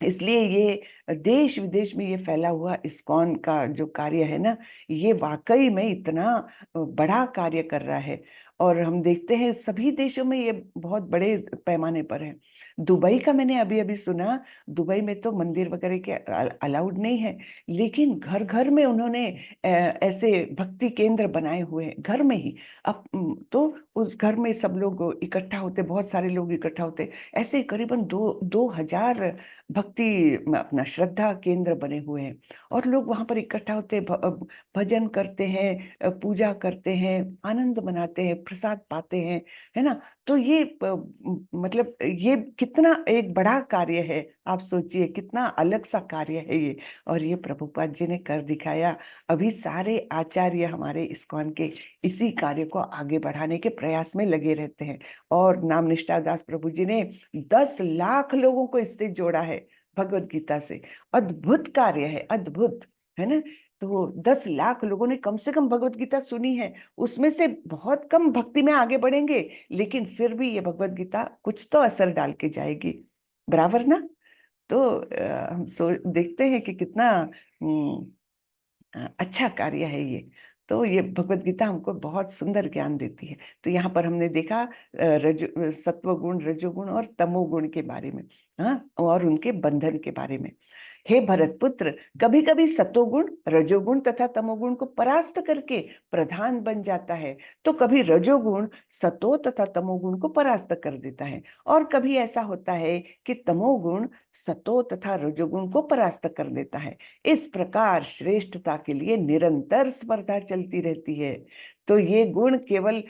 इसलिए ये देश विदेश में ये फैला हुआ इस्कॉन का जो कार्य है ना, ये वाकई में इतना बड़ा कार्य कर रहा है। और हम देखते हैं सभी देशों में ये बहुत बड़े पैमाने पर है। दुबई का मैंने अभी अभी सुना, दुबई में तो मंदिर वगैरह के अलाउड नहीं है, लेकिन घर घर में उन्होंने ऐसे भक्ति केंद्र बनाए हुए हैं, घर में ही। अब तो उस घर में सब लोग इकट्ठा होते, बहुत सारे लोग इकट्ठा होते, ऐसे करीबन 2,000 भक्ति अपना श्रद्धा केंद्र बने हुए हैं, और लोग वहां पर इकट्ठा होते, भजन करते हैं, पूजा करते हैं, आनंद मनाते हैं, प्रसाद पाते हैं, है ना। तो ये मतलब ये कितना एक बड़ा कार्य है, आप सोचिए कितना अलग सा कार्य है ये, और ये प्रभुपाद जी ने कर दिखाया। अभी सारे आचार्य हमारे इस्कॉन के इसी कार्य को आगे बढ़ाने के प्रयास में लगे रहते हैं, और नाम निष्ठा दास प्रभु जी ने 10 लाख लोगों को इससे जोड़ा है, भगवत गीता से। अद्भुत कार्य है, अद्भुत, है ना। तो 10 लाख लोगों ने कम से कम भगवत गीता सुनी है, उसमें से बहुत कम भक्ति में आगे बढ़ेंगे, लेकिन फिर भी ये भगवत गीता कुछ तो असर डाल के जाएगी। बराबर ना। तो हम देखते हैं कि कितना अच्छा कार्य है ये। तो ये भगवत गीता हमको बहुत सुंदर ज्ञान देती है। तो यहाँ पर हमने देखा सत्वगुण, रजोगुण और तमोगुण के बारे में, हाँ, और उनके बंधन के बारे में। हे भरत पुत्र, कभी कभी सतोगुण रजोगुण तथा तमोगुण को परास्त करके प्रधान बन जाता है, तो कभी रजोगुण सतो तथा तमोगुण को परास्त कर देता है, और कभी ऐसा होता है कि तमोगुण सतो तथा रजोगुण को परास्त कर देता है। इस प्रकार श्रेष्ठता के लिए निरंतर स्पर्धा चलती रहती है। तो ये गुण केवल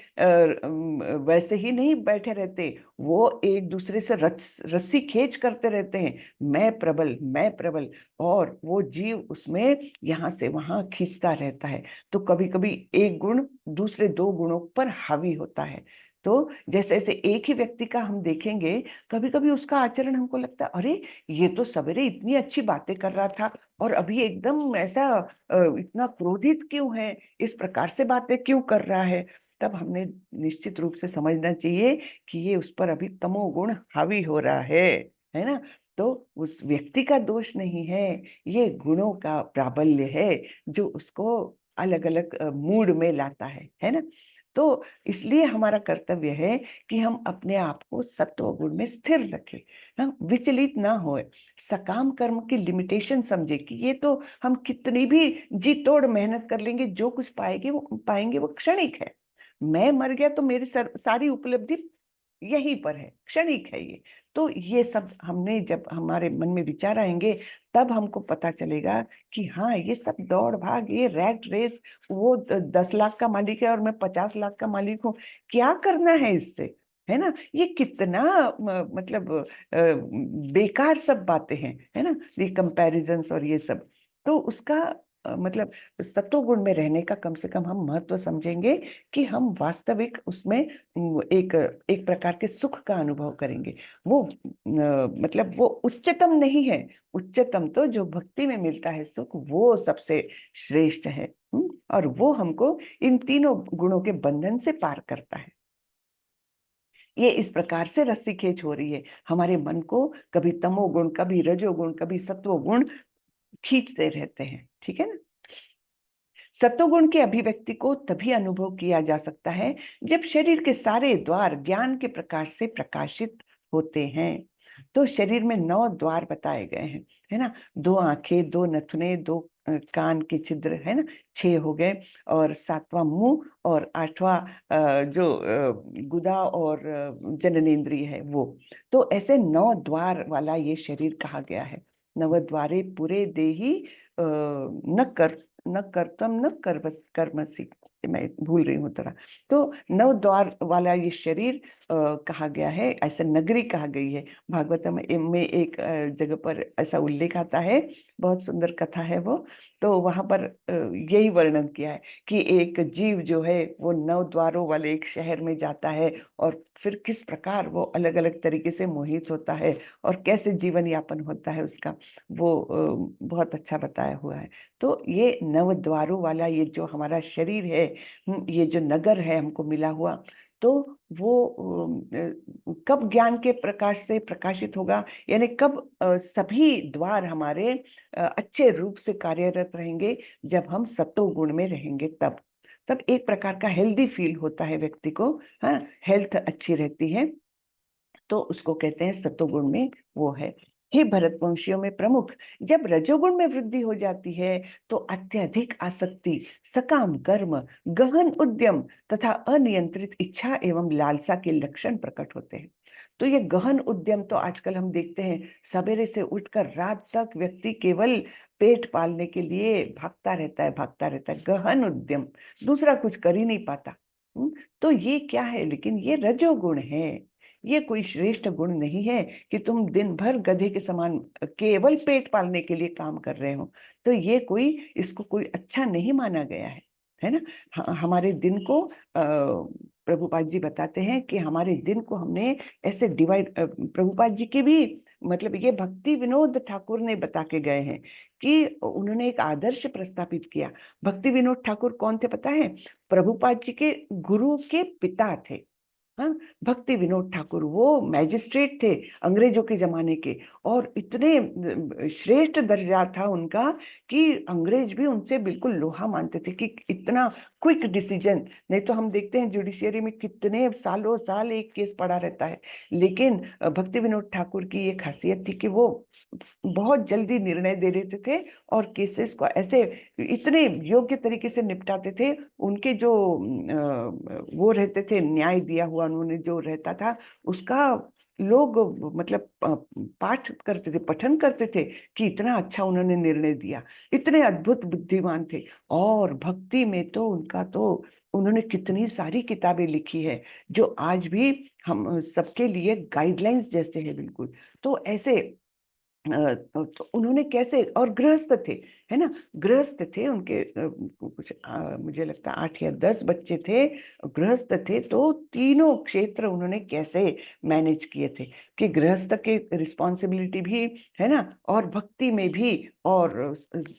वैसे ही नहीं बैठे रहते, वो एक दूसरे से रस्सी खींच करते रहते हैं, मैं प्रबल मैं प्रबल, और वो जीव उसमें यहाँ से वहां खींचता रहता है। तो कभी कभी एक गुण दूसरे दो गुणों पर हावी होता है। तो जैसे जैसे एक ही व्यक्ति का हम देखेंगे, कभी कभी उसका आचरण हमको लगता है, अरे ये तो सवेरे इतनी अच्छी बातें कर रहा था और अभी एकदम ऐसा इतना क्रोधित क्यों है, इस प्रकार से बातें क्यों कर रहा है। तब हमने निश्चित रूप से समझना चाहिए कि ये उस पर अभी तमोगुण हावी हो रहा है ना। तो उस व्यक्ति का दोष नहीं है, ये गुणों का प्राबल्य है जो उसको अलग अलग मूड में लाता है ना। तो इसलिए हमारा कर्तव्य है कि हम अपने आप को सत्व गुण में स्थिर रखें, हम विचलित ना होए, सकाम कर्म की लिमिटेशन समझे कि ये तो हम कितनी भी जी तोड़ मेहनत कर लेंगे, जो कुछ पाएंगे वो क्षणिक है। मैं मर गया तो मेरी सारी उपलब्धि यहीं पर है, क्षणिक है ये। तो ये सब हमने जब हमारे मन में विचार आएंगे, तब हमको पता चलेगा कि हाँ, ये सब दौड़ भाग, ये रैट रेस, वो 10 लाख का मालिक है और मैं 50 लाख का मालिक हूँ, क्या करना है इससे, है ना। ये कितना मतलब बेकार सब बातें हैं, है ना, ये कंपैरिजंस और ये सब। तो उसका मतलब सत्वगुण में रहने का कम से कम हम महत्व समझेंगे कि हम वास्तविक उसमें एक एक प्रकार के सुख का अनुभव करेंगे। वो मतलब वो उच्चतम नहीं है, उच्चतम तो जो भक्ति में मिलता है सुख, वो सबसे श्रेष्ठ है। और वो हमको इन तीनों गुणों के बंधन से पार करता है। ये इस प्रकार से रस्सी खींच हो रही है हमारे मन को, कभी तमोगुण कभी रजोगुण कभी सत्वगुण खींचते रहते हैं, ठीक है ना। सत्वगुण के अभिव्यक्ति को तभी अनुभव किया जा सकता है जब शरीर के सारे द्वार ज्ञान के प्रकाश से प्रकाशित होते हैं। तो शरीर में 9 द्वार बताए गए हैं, है ना। 2 आंखें, 2 नथुने, 2 कान के छिद्र, है ना, 6 हो गए, और 7वां मुंह, और 8वां जो गुदा और जननेंद्रिय है वो। तो ऐसे 9 द्वार वाला ये शरीर कहा गया है। नवद्वारे पुरे देहि न कर न कर्तम न कर्मसि, मैं भूल रही हूँ थोड़ा। तो 9 द्वार वाला ये शरीर कहा गया है, ऐसा नगरी कहा गई है। भागवतम में एक जगह पर ऐसा उल्लेख आता है, बहुत सुंदर कथा है वो। तो वहां पर यही वर्णन किया है कि एक जीव जो है वो 9 द्वारों वाले एक शहर में जाता है, और फिर किस प्रकार वो अलग अलग तरीके से मोहित होता है और कैसे जीवन यापन होता है उसका, वो बहुत अच्छा बताया हुआ है। तो ये 9 द्वारों वाला ये जो हमारा शरीर है, ये जो नगर है हमको मिला हुआ, तो वो कब ज्ञान के प्रकाश से प्रकाशित होगा, यानी कब सभी द्वार हमारे अच्छे रूप से कार्यरत रहेंगे, जब हम सत्व गुण में रहेंगे। तब एक प्रकार का हेल्दी फील होता है व्यक्ति को, हाँ, हेल्थ अच्छी रहती है। तो उसको कहते हैं सत्वगुण में वो है। हे भरतवंशियों में प्रमुख, जब रजोगुण में वृद्धि हो जाती है तो अत्यधिक आसक्ति, सकाम कर्म, गहन उद्यम तथा अनियंत्रित इच्छा एवं लालसा के लक्षण प्रकट होते हैं। तो ये गहन उद्यम तो आजकल हम देखते हैं, सवेरे से उठकर रात तक व्यक्ति केवल पेट पालने के लिए भागता रहता है, गहन उद्यम, दूसरा कुछ कर ही नहीं पाता। तो ये क्या है, लेकिन ये रजोगुण है। ये कोई श्रेष्ठ गुण नहीं है कि तुम दिन भर गधे के समान केवल पेट पालने के लिए काम कर रहे हो। तो ये कोई, इसको कोई अच्छा नहीं माना गया है ना। हमारे दिन को प्रभुपाद जी बताते हैं कि हमारे दिन को हमने ऐसे डिवाइड, प्रभुपाद जी की भी मतलब ये भक्ति विनोद ठाकुर ने बता के गए हैं कि उन्होंने एक आदर्श प्रस्तापित किया। भक्ति विनोद ठाकुर कौन थे पता है? प्रभुपाद जी के गुरु के पिता थे। हाँ, भक्ति विनोद ठाकुर वो मैजिस्ट्रेट थे अंग्रेजों के जमाने के, और इतने श्रेष्ठ दर्जा था उनका कि अंग्रेज भी उनसे बिल्कुल लोहा मानते थे कि इतना क्विक डिसीजन। नहीं तो हम देखते हैं जुडिशियरी में कितने सालों साल एक केस पड़ा रहता है, लेकिन भक्ति विनोद ठाकुर की ये खासियत थी कि वो बहुत जल्दी निर्णय दे देते थे और केसेस को ऐसे इतने योग्य तरीके से निपटाते थे। उनके जो वो रहते थे, न्याय दिया हुआ उन्होंने जो रहता था उसका लोग मतलब पाठ करते थे, पठन करते थे कि इतना अच्छा उन्होंने निर्णय दिया। इतने अद्भुत बुद्धिमान थे। और भक्ति में तो उनका तो उन्होंने कितनी सारी किताबें लिखी है जो आज भी हम सबके लिए गाइडलाइंस जैसे हैं बिल्कुल। तो ऐसे तो उन्होंने कैसे, और गृहस्थ थे, है ना, गृहस्थ थे उनके कुछ मुझे लगता है 8 या 10 बच्चे थे, गृहस्थ थे। तो तीनों क्षेत्र उन्होंने कैसे मैनेज किए थे कि गृहस्थ के रिस्पॉन्सिबिलिटी भी है ना, और भक्ति में भी, और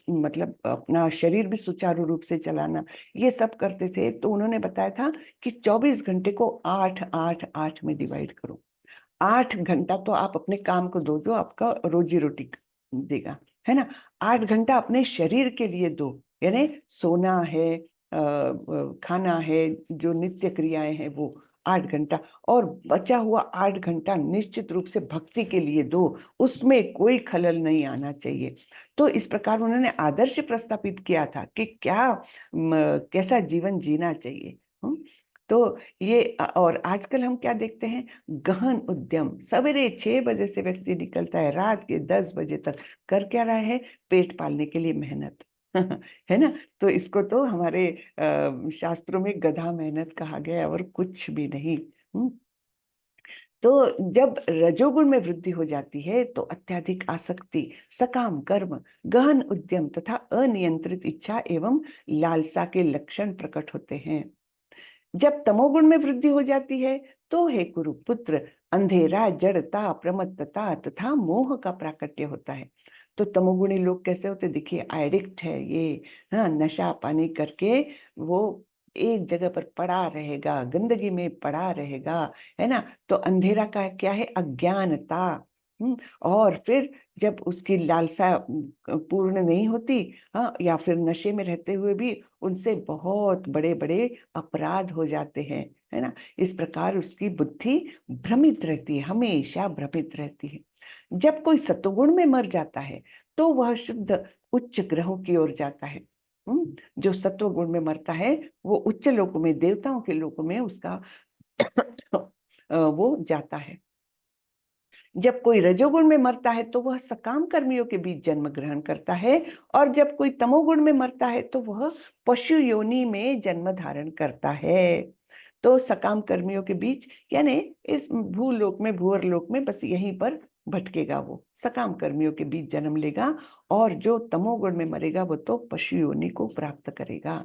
मतलब अपना शरीर भी सुचारू रूप से चलाना, ये सब करते थे। तो उन्होंने बताया था कि 24 घंटे को 8 8 8 में डिवाइड करो। 8 घंटा तो आप अपने काम को दो जो आपका रोजी रोटी देगा, है ना। 8 घंटा अपने शरीर के लिए दो, यानी सोना है, खाना है, जो नित्य क्रियाएं हैं वो 8 घंटा। और बचा हुआ 8 घंटा निश्चित रूप से भक्ति के लिए दो, उसमें कोई खलल नहीं आना चाहिए। तो इस प्रकार उन्होंने आदर्श प्रस्तापित किया था कि क्या कैसा जीवन जीना चाहिए। तो ये और आजकल हम क्या देखते हैं, गहन उद्यम। सवेरे 6 बजे से व्यक्ति निकलता है, रात के 10 बजे तक कर क्या रहा है, पेट पालने के लिए मेहनत है ना। तो इसको तो हमारे शास्त्रों में गधा मेहनत कहा गया है और कुछ भी नहीं। हम्म। तो जब रजोगुण में वृद्धि हो जाती है तो अत्यधिक आसक्ति, सकाम कर्म, गहन उद्यम तथा अनियंत्रित इच्छा एवं लालसा के लक्षण प्रकट होते हैं। जब तमोगुण में वृद्धि हो जाती है तो हे कुरुपुत्र, अंधेरा, जड़ता, प्रमत्तता तथा मोह का प्राकट्य होता है। तो तमोगुणी लोग कैसे होते, देखिए एडिक्ट है ये, हाँ, नशा पानी करके वो एक जगह पर पड़ा रहेगा, गंदगी में पड़ा रहेगा, है ना। तो अंधेरा का क्या है, अज्ञानता। और फिर जब उसकी लालसा पूर्ण नहीं होती, हाँ, या फिर नशे में रहते हुए भी उनसे बहुत बड़े बड़े अपराध हो जाते हैं, है ना। इस प्रकार उसकी बुद्धि भ्रमित रहती है, हमेशा भ्रमित रहती है। जब कोई सत्वगुण में मर जाता है तो वह शुद्ध उच्च ग्रहों की ओर जाता है। जो सत्वगुण में मरता है वो उच्च लोकों में, देवताओं के लोकों में उसका वो जाता है। जब कोई रजोगुण में मरता है तो वह सकाम कर्मियों के बीच जन्म ग्रहण करता है, और जब कोई तमोगुण में मरता है तो वह पशु योनि में जन्म धारण करता है। तो सकाम कर्मियों के बीच यानी इस भूलोक में, भूअर लोक में, बस यहीं पर भटकेगा, वो सकाम कर्मियों के बीच जन्म लेगा। और जो तमोगुण में मरेगा वो तो पशु योनि को प्राप्त करेगा।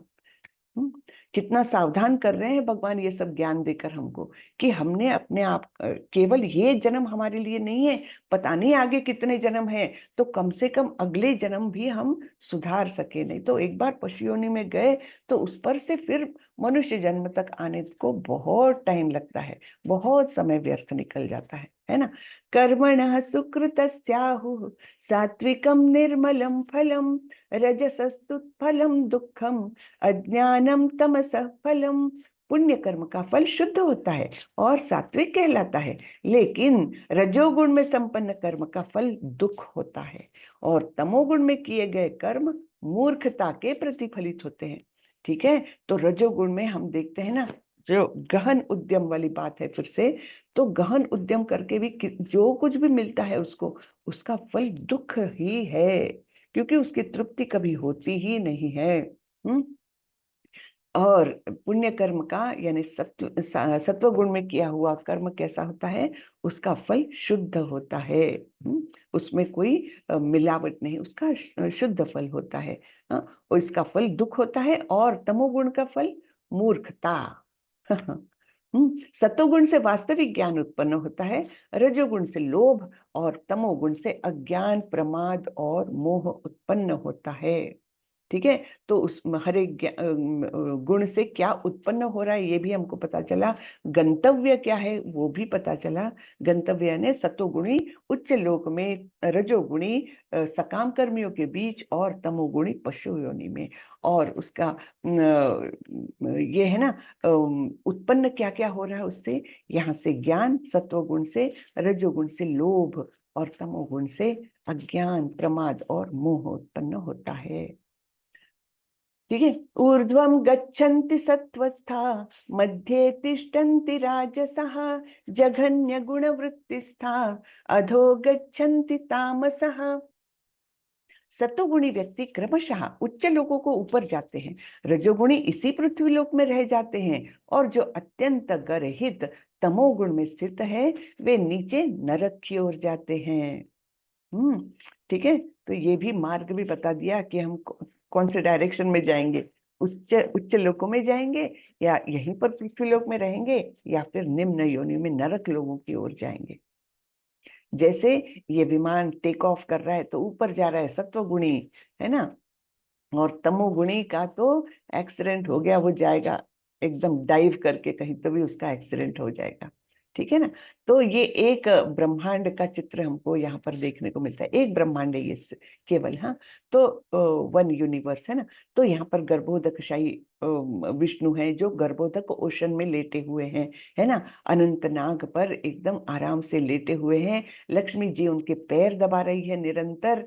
हम्म, कितना सावधान कर रहे हैं भगवान ये सब ज्ञान देकर हमको कि हमने अपने आप केवल ये जन्म हमारे लिए नहीं है, पता नहीं आगे कितने जन्म है, तो कम से कम अगले जन्म भी हम सुधार सके। नहीं तो एक बार पशु योनि में गए तो उस पर से फिर मनुष्य जन्म तक आने को बहुत टाइम लगता है, बहुत समय व्यर्थ निकल जाता है ना। कर्मणः सुकृतस्याहुः सात्विकं निर्मलं फलम, रजसस्तु फलम दुःखम, अज्ञानम तमसः फलम। पुण्य कर्म का फल शुद्ध होता है और सात्विक कहलाता है, लेकिन रजोगुण में संपन्न कर्म का फल दुख होता है, और तमोगुण में किए गए कर्म मूर्खता के प्रतिफलित होते हैं। ठीक है। तो रजोगुण में हम देखते हैं ना, जो गहन उद्यम वाली बात है फिर से, तो गहन उद्यम करके भी जो कुछ भी मिलता है उसको, उसका फल दुख ही है, क्योंकि उसकी तृप्ति कभी होती ही नहीं है। हम्म। और पुण्य कर्म का यानी सत्व गुण में किया हुआ कर्म कैसा होता है, उसका फल शुद्ध होता है। उसमें कोई मिलावट नहीं, उसका शुद्ध फल होता है। हाँ, और इसका फल दुख होता है, और तमोगुण का फल मूर्खता। सत्वगुण से वास्तविक ज्ञान उत्पन्न होता है, रजोगुण से लोभ, और तमोगुण से अज्ञान, प्रमाद और मोह उत्पन्न होता है। ठीक है। तो उस हर एक गुण से क्या उत्पन्न हो रहा है ये भी हमको पता चला, गंतव्य क्या है वो भी पता चला। गंतव्य ने सतोगुणी उच्च लोक में, रजोगुणी सकाम कर्मियों के बीच, और तमोगुणी पशु योनि में। और उसका ये है ना, उत्पन्न क्या क्या हो रहा है उससे, यहाँ से ज्ञान, सत्वगुण से, रजोगुण से लोभ, और तमोगुण से अज्ञान, प्रमाद और मोह उत्पन्न होता है। ठीक है। ऊर्ध्वं गच्छन्ति सत्त्वस्था, मध्ये तिष्ठन्ति राजसः, जघन्य गुणवृत्तिस्था, अधो गच्छन्ति तामसः। सतोगुणी व्यक्ति क्रमशः उच्च लोगों को ऊपर जाते हैं, रजोगुणी इसी पृथ्वी लोक में रह जाते हैं, और जो अत्यंत गर्हित तमोगुण में स्थित है वे नीचे नरक की ओर जाते हैं। ठीक है। तो ये भी मार्ग भी बता दिया कि हम कौन से डायरेक्शन में जाएंगे, उच्च उच्च लोकों में जाएंगे, या यहीं पर पृथ्वी लोक में रहेंगे, या फिर निम्न योनि में नरक लोगों की ओर जाएंगे। जैसे ये विमान टेक ऑफ कर रहा है तो ऊपर जा रहा है सत्वगुणी, है ना, और तमोगुणी का तो एक्सीडेंट हो गया, वो जाएगा एकदम डाइव करके कहीं, तो भी उसका एक्सीडेंट हो जाएगा। ठीक है ना। तो ये एक ब्रह्मांड का चित्र हमको यहाँ पर देखने को मिलता है। एक ब्रह्मांड है ये केवल, हाँ। तो वन यूनिवर्स है ना। तो यहाँ पर गर्भोदकशाही विष्णु है जो गर्भोदक ओशन में लेटे हुए हैं, है ना, अनंत नाग पर एकदम आराम से लेटे हुए हैं। लक्ष्मी जी उनके पैर दबा रही है निरंतर।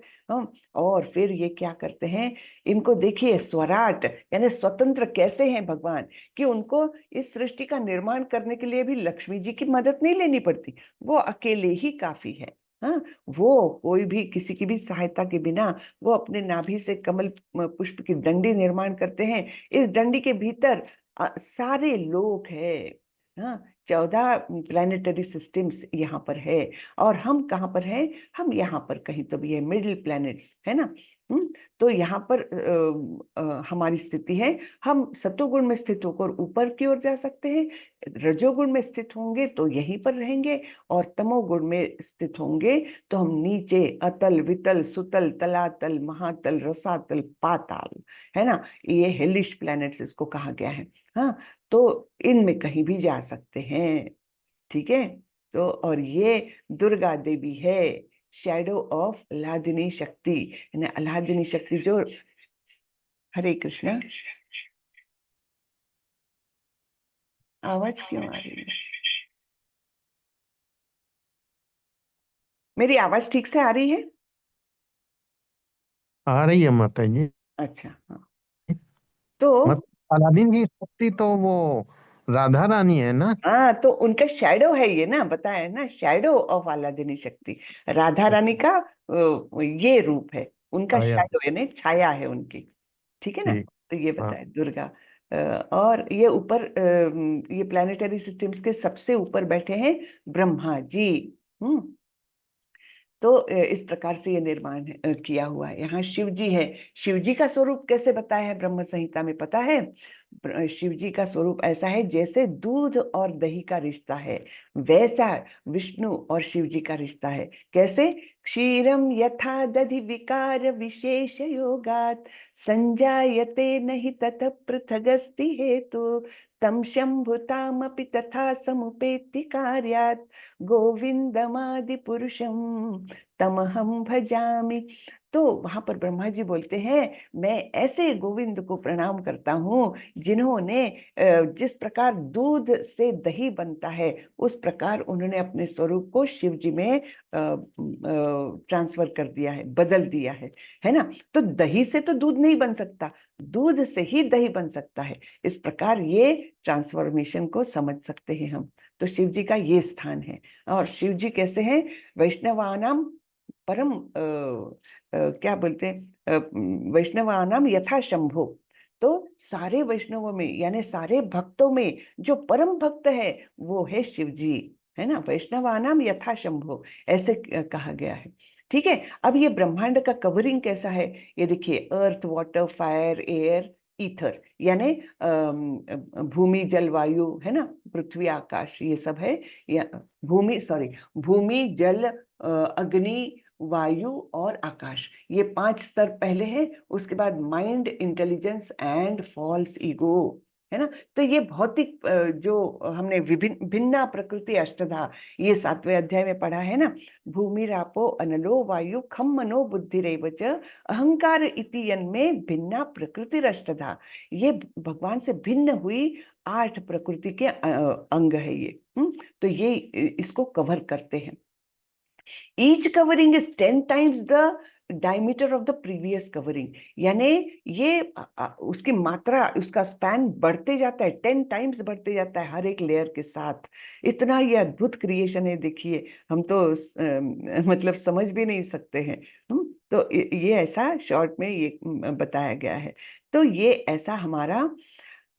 और फिर ये क्या करते हैं, इनको देखिए स्वराट यानी स्वतंत्र कैसे हैं भगवान, कि उनको इस सृष्टि का निर्माण करने के लिए भी लक्ष्मी जी की मदद नहीं लेनी पड़ती, वो अकेले ही काफी है। हाँ, वो कोई भी किसी की भी सहायता के बिना वो अपने नाभि से कमल पुष्प की डंडी निर्माण करते हैं। इस डंडी के भीतर सारे लोक है। हाँ, 14 प्लानिटरी सिस्टम्स यहाँ पर है। और हम कहाँ पर हैं, हम यहाँ पर कहीं तो भी है, मिडिल प्लैनेट्स है ना। तो यहाँ पर हमारी स्थिति है, हम सतोगुण में स्थित होकर ऊपर की ओर जा सकते हैं, रजोगुण में स्थित होंगे तो यहीं पर रहेंगे, और तमोगुण में स्थित होंगे तो हम नीचे अतल, वितल, सुतल, तलातल, महातल, रसातल, पाताल, है ना, ये हेलिश प्लैनेट्स इसको कहा गया है। हाँ, तो इनमें कहीं भी जा सकते हैं। ठीक है। तो और ये दुर्गा देवी है, शैडो ऑफ अल्लादिनी शक्ति, यानी अल्लादिनी शक्ति जो, हरे कृष्णा, आवाज क्यों आ रही है, मेरी आवाज ठीक से आ रही है? आ रही है माता जी। अच्छा, हाँ। तो मत अलादीन की शक्ति तो वो राधा रानी है ना। हाँ, तो उनका शैडो है ये ना, बताया ना, शैडो ऑफ अल्लादिनी शक्ति, राधा रानी का ये रूप है, उनका आया। शैडो यानी छाया है उनकी। ठीक है ना। ठीक। तो ये हाँ। बताए दुर्गा। और ये ऊपर ये प्लानिटरी सिस्टम्स के सबसे ऊपर बैठे हैं ब्रह्मा जी। हम्म। तो इस प्रकार से ये निर्माण किया हुआ है। यहाँ शिव जी है। शिव जी का स्वरूप कैसे बताया है ब्रह्म संहिता में, पता है? शिव जी का स्वरूप ऐसा है जैसे दूध और दही का रिश्ता है, वैसा विष्णु और शिव जी का रिश्ता है। कैसे? क्षीरम यथा दधि विकार विशेष योगात, संजायते नहीं ततः पृथगस्ति हेतु, तम शंभुतामपि तथा समुपेति कार्यात्, गोविंदमादि पुरुषम तमहम भजामि। तो वहां पर ब्रह्मा जी बोलते हैं, मैं ऐसे गोविंद को प्रणाम करता हूँ जिन्होंने जिस प्रकार दूध से दही बनता है उस प्रकार उन्होंने अपने स्वरूप को शिव जी में ट्रांसफर कर दिया है, बदल दिया है ना। तो दही से तो दूध नहीं बन सकता, दूध से ही दही बन सकता है। इस प्रकार ये ट्रांसफॉर्मेशन को समझ सकते हैं हम। तो शिव जी का ये स्थान है। और शिव जी कैसे हैं? वैष्णवानाम परम क्या बोलते हैं, वैष्णवानाम यथा शंभो। तो सारे वैष्णवों में यानी सारे भक्तों में जो परम भक्त है वो है शिव जी, है ना। वैष्णवानाम यथा शंभो ऐसे कहा गया है। ठीक है। अब ये ब्रह्मांड का कवरिंग कैसा है, ये देखिए, अर्थ, वाटर, फायर, एयर, ईथर, यानी भूमि जल वायु है ना, पृथ्वी आकाश ये सब है, या भूमि जल अग्नि वायु और आकाश, ये 5 स्तर पहले हैं। उसके बाद mind, intelligence and false ego, है ना। तो ये भौतिक जो हमने विभिन्न भिन्ना प्रकृति अष्टधा, ये 7वें अध्याय में पढ़ा है ना, भूमि रापो अनलो वायु खम मनो बुद्धिरेव च अहंकार इति यन्मे भिन्ना प्रकृति अष्टधा, ये भगवान से भिन्न हुई 8 प्रकृति के अंग है ये। तो ये इसको कवर करते हैं। Each covering is 10 times the diameter of the previous covering, यानी ये उसकी मात्रा, उसका स्पैन बढ़ते जाता है, 10 टाइम्स बढ़ते जाता है हर एक लेयर के साथ। इतना ये अद्भुत क्रिएशन है, देखिए हम तो मतलब समझ भी नहीं सकते हैं। तो ये ऐसा शॉर्ट में ये बताया गया है। तो ये ऐसा हमारा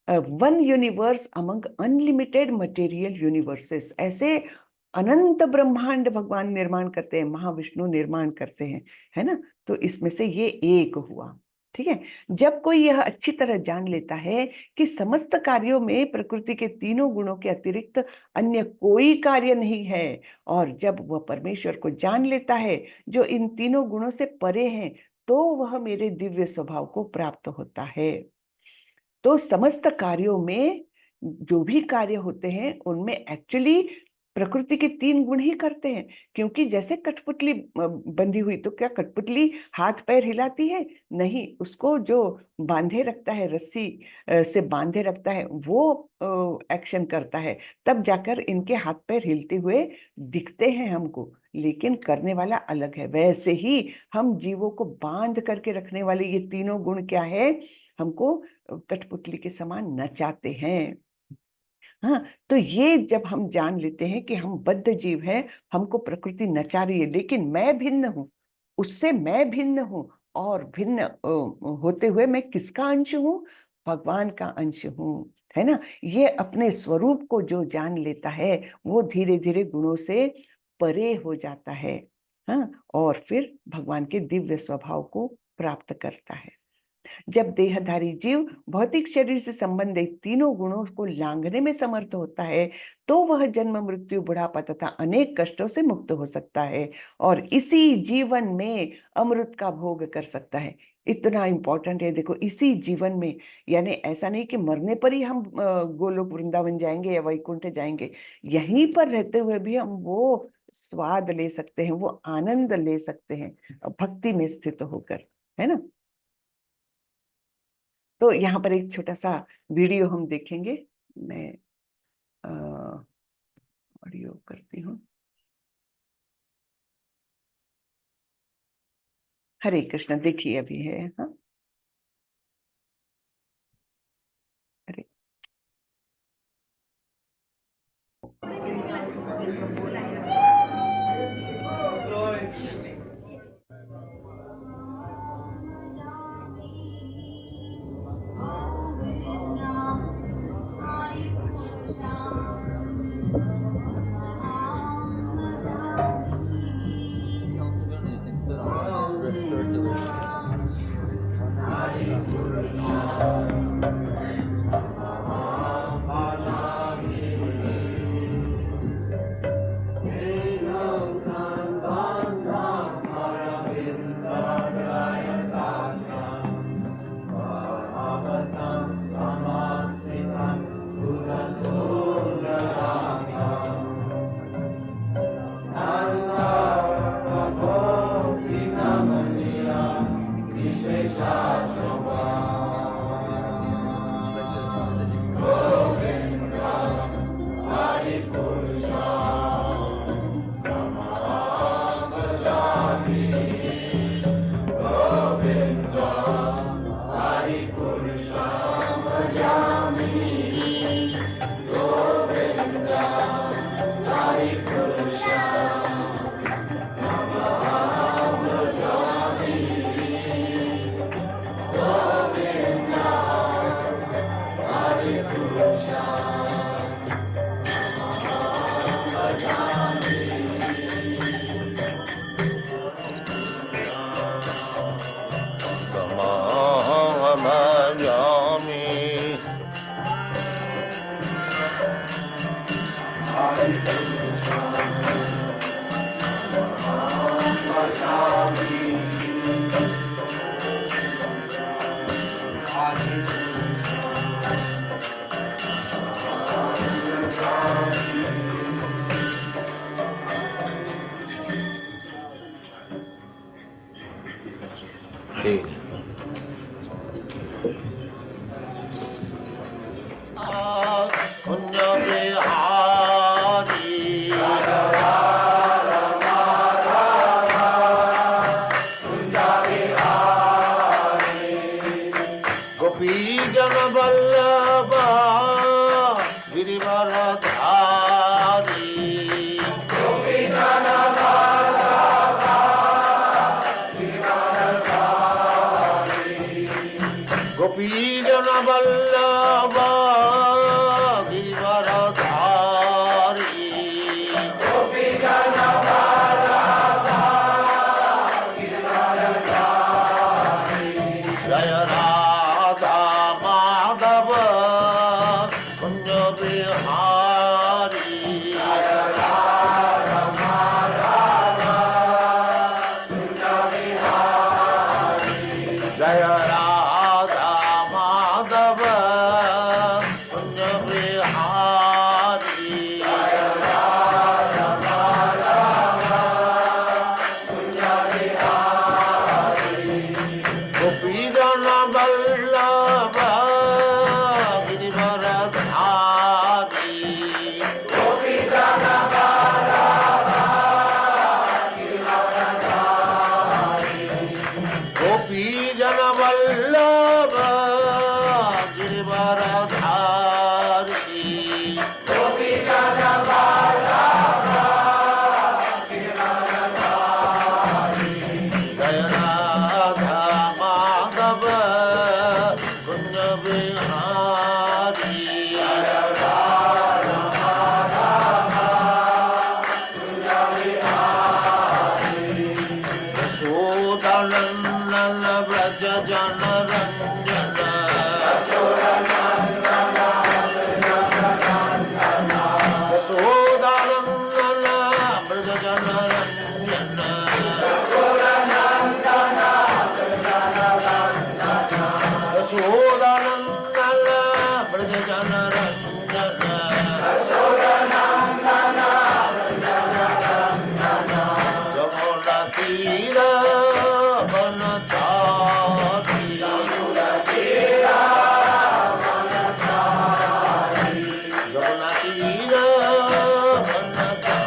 one universe among unlimited material universes, ऐसे अनंत ब्रह्मांड भगवान निर्माण करते हैं, महाविष्णु निर्माण करते हैं, है ना। तो इसमें से ये एक हुआ, ठीक है। जब कोई यह अच्छी तरह जान लेता है कि समस्त कार्यों में प्रकृति के तीनों गुणों के अतिरिक्त अन्य कोई कार्य नहीं है, और जब वह परमेश्वर को जान लेता है जो इन तीनों गुणों से परे हैं, तो वह मेरे दिव्य स्वभाव को प्राप्त होता है। तो समस्त कार्यों में जो भी कार्य होते हैं उनमें एक्चुअली प्रकृति के 3 गुण ही करते हैं। क्योंकि जैसे कठपुतली बंधी हुई, तो क्या कठपुतली हाथ पैर हिलाती है? नहीं, उसको जो बांधे रखता है, रस्सी से बांधे रखता है, वो एक्शन करता है, तब जाकर इनके हाथ पैर हिलते हुए दिखते हैं हमको, लेकिन करने वाला अलग है। वैसे ही हम जीवों को बांध करके रखने वाले ये तीनों गुण क्या है, हमको कठपुतली के समान नचाते हैं। हाँ, तो ये जब हम जान लेते हैं कि हम बद्ध जीव हैं, हमको प्रकृति नचा रही है, लेकिन मैं भिन्न हूं, उससे मैं भिन्न हूं, और भिन्न होते हुए मैं किसका अंश हूं? भगवान का अंश हूं, है ना। ये अपने स्वरूप को जो जान लेता है, वो धीरे धीरे गुणों से परे हो जाता है, हाँ, और फिर भगवान के दिव्य स्वभाव को प्राप्त करता है। जब देहधारी जीव भौतिक शरीर से संबंधित तीनों गुणों को लांघने में समर्थ होता है, तो वह जन्म मृत्यु बुढ़ापा तथा अनेक कष्टों से मुक्त हो सकता है, और इसी जीवन में अमृत का भोग कर सकता है। इतना इंपॉर्टेंट है, देखो, इसी जीवन में, यानी ऐसा नहीं कि मरने पर ही हम गोलोक वृंदावन जाएंगे या वैकुंठ जाएंगे, यहीं पर रहते हुए भी हम वो स्वाद ले सकते हैं, वो आनंद ले सकते हैं भक्ति में स्थित होकर, है ना। तो यहाँ पर एक छोटा सा वीडियो हम देखेंगे। मैं ऑडियो करती हूँ। हरे कृष्ण, देखिए अभी है। हाँ, हरे ठीक कुंज बिहारी गोपी जन वल्लभ गिरिवरधारी गोपी जन वल्लभ गिरिवरधारी जय राधा माधव कुंज बिहारी जय राधा माधव कुंज बिहारी गोपी जन वल्लभ गिरिवरधारी गोपी जन वल्लभ गिरिवरधारी जय राधा माधव कुंज बिहारी यशोदानंदन व्रज जन रंजन यशोदानंदन व्रज जन रंजन यशोदानंदन व्रज जन रंजन यमुना तीर वनचारी यमुना तीर वनचारी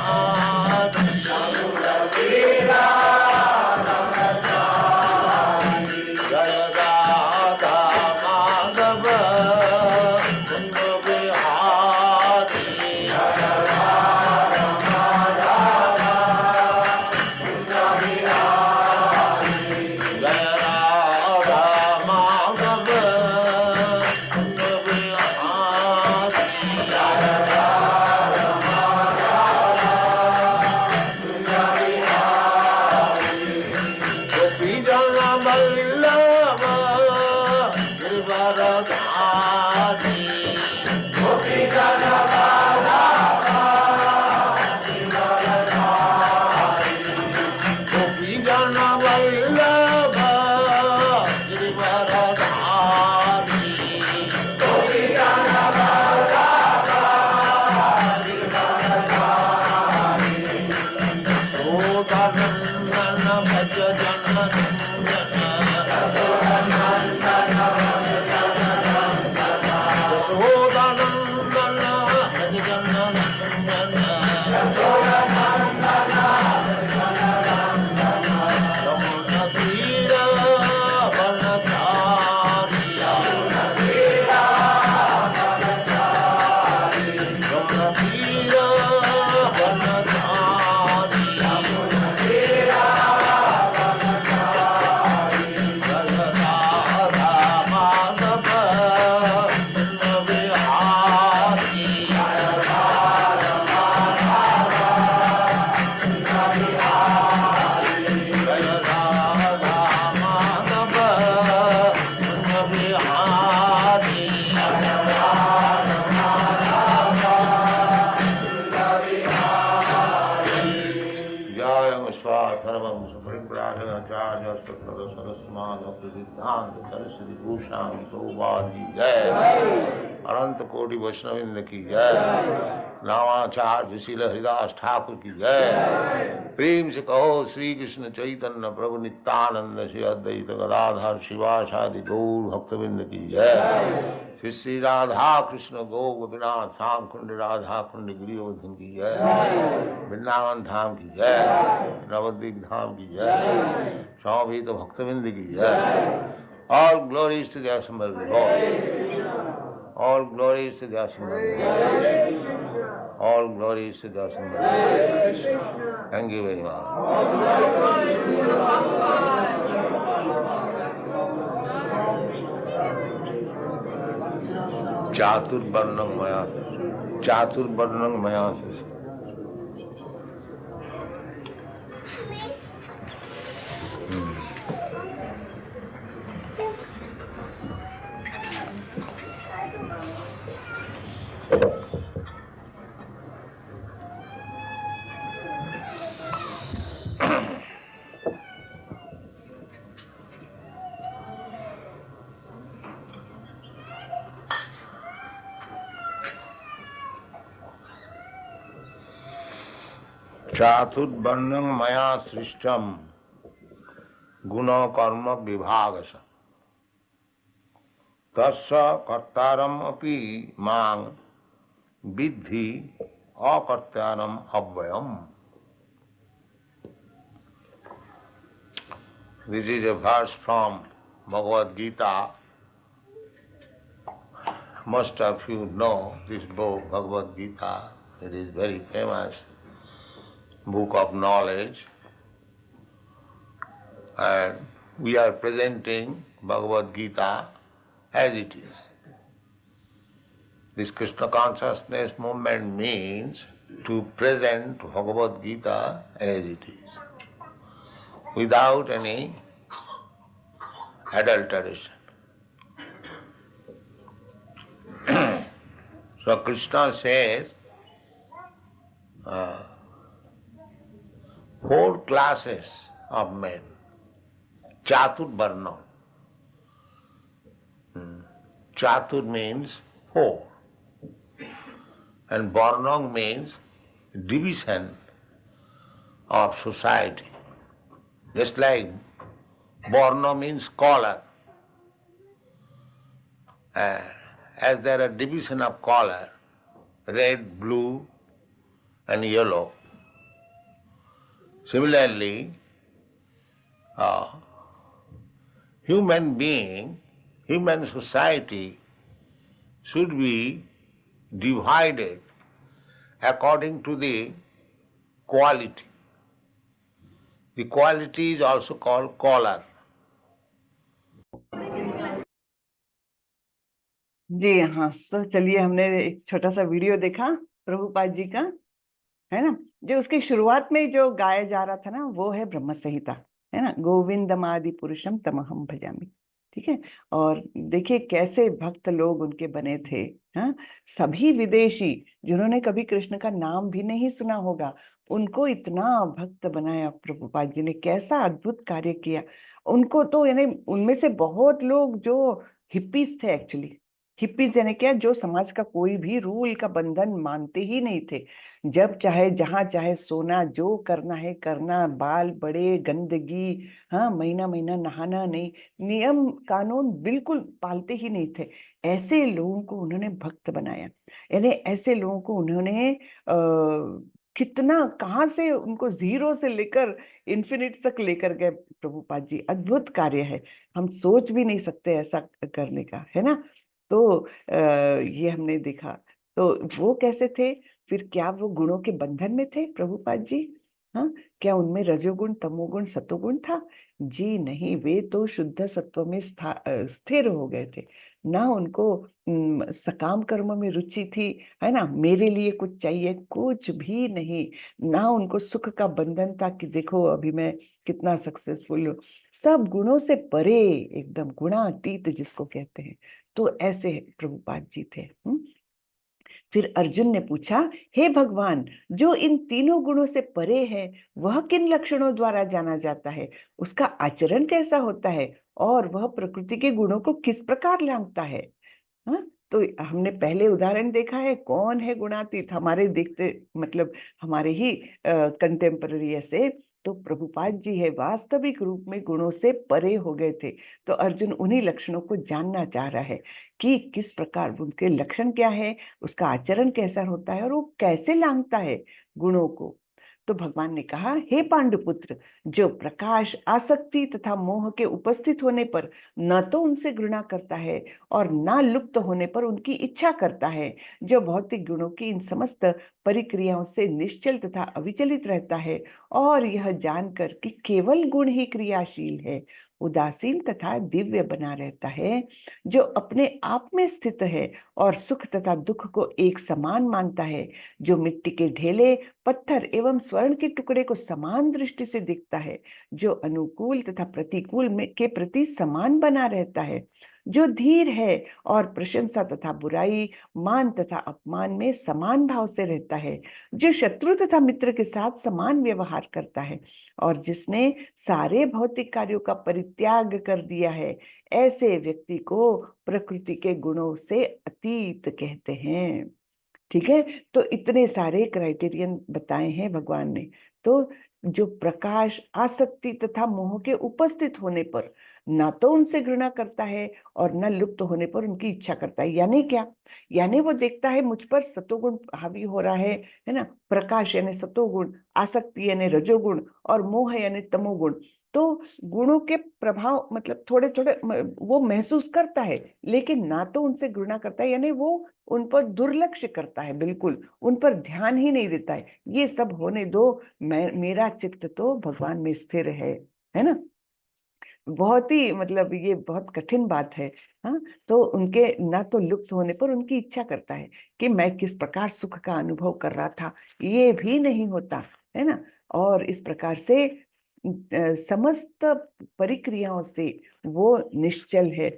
सर्वं सुपरिव्राजकाचार्य सरस्वती सिद्धांत सरस्वती भूषाण प्रभुपाद की जय। अनंत कोटि वैष्णविंद की जय। नामाचार्य शील हरिदास ठाकुर की जय। प्रेम से कहो श्री कृष्ण चैतन्य प्रभु नित्यानंद श्री अद्वैत गदाधर शिवासादि गौर भक्तविंद की जय। श्री श्री राधा कृष्ण गौ गोपीनाथ श्याम कुंड राधा कुंड गिरिवर्धन की जय। वृंदावन धाम की जय। नवद्वीप धाम की जय। सौभीत भक्तविंद की जय। All glories to the assembled Lord. All glories to the assembled Lord. All glories to the assembled Lord. Thank you very much. चातुर्वर्णं मया चातुर्वर्णं मया सृष्टम गुण कर्म विभागश तस्य कर्तारम अपि मां विद्धि अकर्तारम अव्ययम्। This is a verse from Bhagavad Gita. Most of you know this book, Bhagavad Gita. It is very famous book of knowledge. And we are presenting Bhagavad Gita as it is. This Krishna consciousness movement means to present Bhagavad Gita as it is, without any adulteration. So Krishna says, four classes of men. Chatur Varna. Chatur means four. And Varnam means division of society. Just like Varna means color. As there are division of color, red, blue and yellow. Similarly, human being, human society should be divided according to the quality. The quality is also called color. जी हाँ, तो चलिए, हमने एक छोटा सा वीडियो देखा प्रभुपाद जी का, है ना। जो उसकी शुरुआत में जो गाया जा रहा था ना, वो है ब्रह्म संहिता, है ना। गोविंदमादि पुरुषम तमहम भजामि, ठीक है। और देखिए कैसे भक्त लोग उनके बने थे, हाँ। सभी विदेशी जिन्होंने कभी कृष्ण का नाम भी नहीं सुना होगा, उनको इतना भक्त बनाया प्रभुपाद जी ने। कैसा अद्भुत कार्य किया। उनको तो यानी उनमें से बहुत लोग जो हिप्पीज थे, एक्चुअली हिप्पीज यानी क्या, जो समाज का कोई भी रूल का बंधन मानते ही नहीं थे। जब चाहे जहां चाहे सोना, जो करना है करना, बाल बड़े, गंदगी, हाँ, महीना महीना नहाना नहीं, नियम कानून बिल्कुल पालते ही नहीं थे। ऐसे लोगों को उन्होंने भक्त बनाया। यानी ऐसे लोगों को उन्होंने कितना, कहाँ से उनको जीरो से लेकर इन्फिनिट तक लेकर गए प्रभुपाद जी। अद्भुत कार्य है, हम सोच भी नहीं सकते ऐसा करने का, है ना। तो ये हमने देखा। तो वो कैसे थे फिर, क्या वो गुणों के बंधन में थे प्रभुपाद जी? हाँ, क्या उनमें रजोगुण तमोगुण सतोगुण था? जी नहीं, वे तो शुद्ध सत्व में स्थिर हो गए थे। ना उनको सकाम कर्म में रुचि थी, है ना। मेरे लिए कुछ चाहिए, कुछ भी नहीं। ना उनको सुख का बंधन था कि देखो अभी मैं कितना सक्सेसफुल हूँ। सब गुणों से परे, एकदम गुणातीत जिसको कहते हैं। तो ऐसे प्रभुपाद जी थे। फिर अर्जुन ने पूछा, हे भगवान, जो इन तीनों गुणों से परे है वह किन लक्षणों द्वारा जाना जाता है, उसका आचरण कैसा होता है, और वह प्रकृति के गुणों को किस प्रकार लांघता है। हाँ, तो हमने पहले उदाहरण देखा है, कौन है गुणातीत, हमारे देखते मतलब हमारे ही कंटेम्पररी ऐसे तो प्रभुपाद जी है, वास्तविक रूप में गुणों से परे हो गए थे। तो अर्जुन उन्हीं लक्षणों को जानना चाह रहा है कि किस प्रकार उनके लक्षण क्या है, उसका आचरण कैसा होता है, और वो कैसे लांघता है गुणों को। तो भगवान ने कहा, हे पांडुपुत्र, जो प्रकाश, आसक्ति तथा मोह के उपस्थित होने पर न तो उनसे घृणा करता है और न लुप्त होने पर उनकी इच्छा करता है, जो भौतिक गुणों की इन समस्त परिक्रियाओं से निश्चल तथा अविचलित रहता है, और यह जानकर कि केवल गुण ही क्रियाशील है, उदासीन तथा दिव्य बना रहता है, जो अपने आप में स्थित है और सुख तथा दुख को एक समान मानता है, जो मिट्टी के ढेले, पत्थर एवं स्वर्ण के टुकड़े को समान दृष्टि से देखता है, जो अनुकूल तथा प्रतिकूल में के प्रति समान बना रहता है, जो धीर है और प्रशंसा तथा बुराई, मान तथा अपमान में समान भाव से रहता है, जो शत्रु तथा मित्र के साथ समान व्यवहार करता है, और जिसने सारे भौतिक कार्यों का परित्याग कर दिया है, ऐसे व्यक्ति को प्रकृति के गुणों से अतीत कहते हैं। ठीक है, तो इतने सारे क्राइटेरियन बताए हैं भगवान ने। तो जो प्रकाश, आसक्ति तथा मोह के उपस्थित होने पर ना तो उनसे घृणा करता है और न लुप्त होने पर उनकी इच्छा करता है, यानी क्या, यानी वो देखता है मुझ पर सतोगुण हावी हो रहा है ना, प्रकाश यानी सतोगुण, आसक्ति यानी रजोगुण, और मोह यानी तमोगुण। तो गुणों के प्रभाव मतलब थोड़े थोड़े वो महसूस करता है, लेकिन ना तो उनसे घृणा करता है, यानी वो उन पर दुर्लक्ष्य करता है, बिल्कुल उन पर ध्यान ही नहीं देता है। ये सब होने दो, मेरा चित्त तो भगवान में स्थिर है ना। बहुत ही मतलब ये बहुत कठिन बात है। हाँ, तो उनके ना तो लुप्त होने पर उनकी इच्छा करता है कि मैं किस प्रकार सुख का अनुभव कर रहा था, ये भी नहीं होता है ना। और इस प्रकार से समस्त परिक्रियाओं से वो निश्चल है,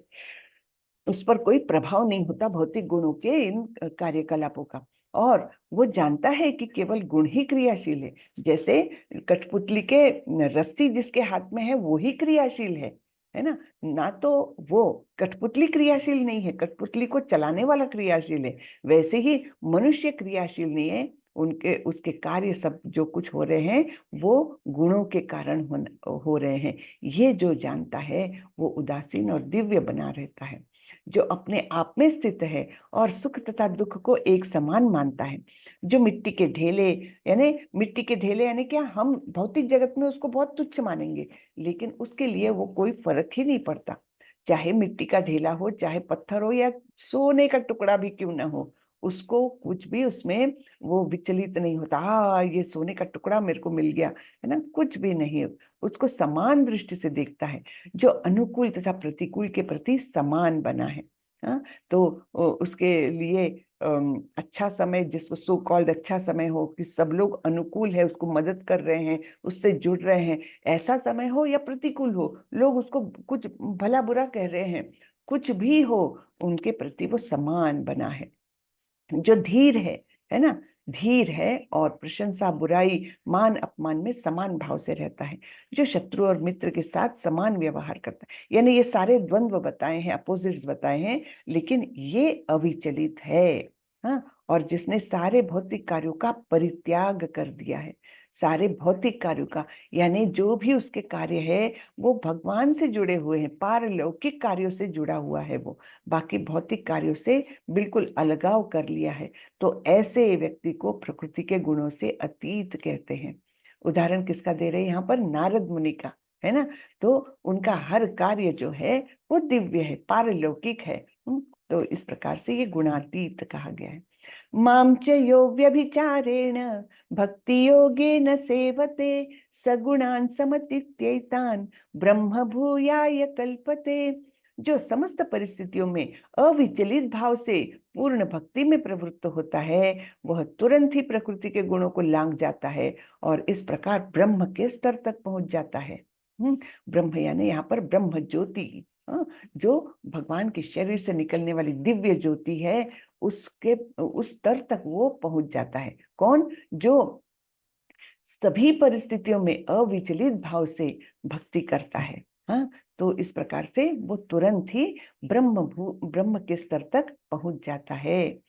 उस पर कोई प्रभाव नहीं होता भौतिक गुणों के इन कार्यकलापों का। और वो जानता है कि केवल गुण ही क्रियाशील है, जैसे कठपुतली के रस्सी जिसके हाथ में है वो ही क्रियाशील है ना। ना तो वो कठपुतली क्रियाशील नहीं है, कठपुतली को चलाने वाला क्रियाशील है, वैसे ही मनुष्य क्रियाशील नहीं है। उनके उसके कार्य सब जो कुछ हो रहे हैं वो गुणों के कारण हो रहे हैं। ये जो जानता है वो उदासीन और दिव्य बना रहता है, जो अपने आप में स्थित है और सुख तथा दुख को एक समान मानता है, जो मिट्टी के ढेले, यानी मिट्टी के ढेले यानी क्या, हम भौतिक जगत में उसको बहुत तुच्छ मानेंगे, लेकिन उसके लिए वो कोई फर्क ही नहीं पड़ता, चाहे मिट्टी का ढेला हो, चाहे पत्थर हो, या सोने का टुकड़ा भी क्यों ना हो, उसको कुछ भी उसमें वो विचलित नहीं होता। हाँ, ये सोने का टुकड़ा मेरे को मिल गया है ना, कुछ भी नहीं, उसको समान दृष्टि से देखता है, जो अनुकूल तथा प्रतिकूल के प्रति समान बना है। हाँ, तो उसके लिए अच्छा समय, जिसको सो कॉल्ड अच्छा समय हो, कि सब लोग अनुकूल है, उसको मदद कर रहे हैं, उससे जुड़ रहे हैं, ऐसा समय हो या प्रतिकूल हो, लोग उसको कुछ भला बुरा कह रहे हैं, कुछ भी हो, उनके प्रति वो समान बना है, जो धीर है ना, धीर है और प्रशंसा, बुराई, मान अपमान में समान भाव से रहता है, जो शत्रु और मित्र के साथ समान व्यवहार करता है। यानी ये सारे द्वंद्व बताए हैं, अपोजिट्स बताए हैं, लेकिन ये अविचलित है। हाँ, और जिसने सारे भौतिक कार्यों का परित्याग कर दिया है, सारे भौतिक कार्यों का, यानी जो भी उसके कार्य है वो भगवान से जुड़े हुए हैं, पारलौकिक कार्यों से जुड़ा हुआ है, वो बाकी भौतिक कार्यों से बिल्कुल अलगाव कर लिया है, तो ऐसे व्यक्ति को प्रकृति के गुणों से अतीत कहते हैं। उदाहरण किसका दे रहे हैं यहाँ पर, नारद मुनि का, है ना। तो उनका हर कार्य जो है वो दिव्य है, पारलौकिक है। तो इस प्रकार से ये गुणातीत कहा गया है। मां च यो व्यभिचारेण भक्ति योगेन सेवते सगुणान् समतीत्यैतान् ब्रह्म भूयाय कल्पते। जो समस्त परिस्थितियों में अविचलित भाव से पूर्ण भक्ति में प्रवृत्त होता है, वह तुरंत ही प्रकृति के गुणों को लांघ जाता है और इस प्रकार ब्रह्म के स्तर तक पहुंच जाता है। ब्रह्म यानी यहाँ पर ब्रह्म ज्योति, जो भगवान के शरीर से निकलने वाली दिव्य ज्योति है, उसके उस स्तर तक वो पहुंच जाता है। कौन? जो सभी परिस्थितियों में अविचलित भाव से भक्ति करता है। हाँ, तो इस प्रकार से वो तुरंत ही ब्रह्म के स्तर तक पहुंच जाता है।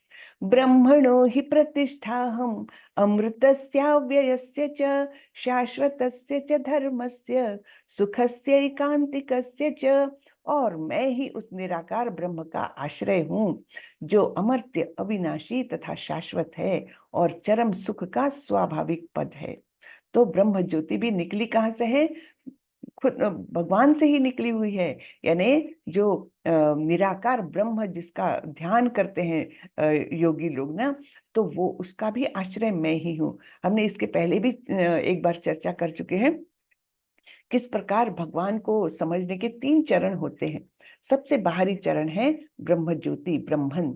ब्रह्मणो हि प्रतिष्ठाहम् अमृतस्याव्ययस्य च शाश्वतस्य च धर्मस्य सुखस्य एकांतिकस्य च। और मैं ही उस निराकार ब्रह्म का आश्रय हूँ, जो अमर्त्य, अविनाशी तथा शाश्वत है और चरम सुख का स्वाभाविक पद है। तो ब्रह्म ज्योति भी निकली कहाँ से है? खुद भगवान से ही निकली हुई है। यानी जो निराकार ब्रह्म जिसका ध्यान करते हैं योगी लोग ना, तो वो उसका भी आश्रय मैं ही हूँ। हमने इसके पहले भी एक बार चर्चा कर चुके हैं किस प्रकार भगवान को समझने के 3 चरण होते हैं। सबसे बाहरी चरण है ब्रह्म ज्योति, ब्रह्मन।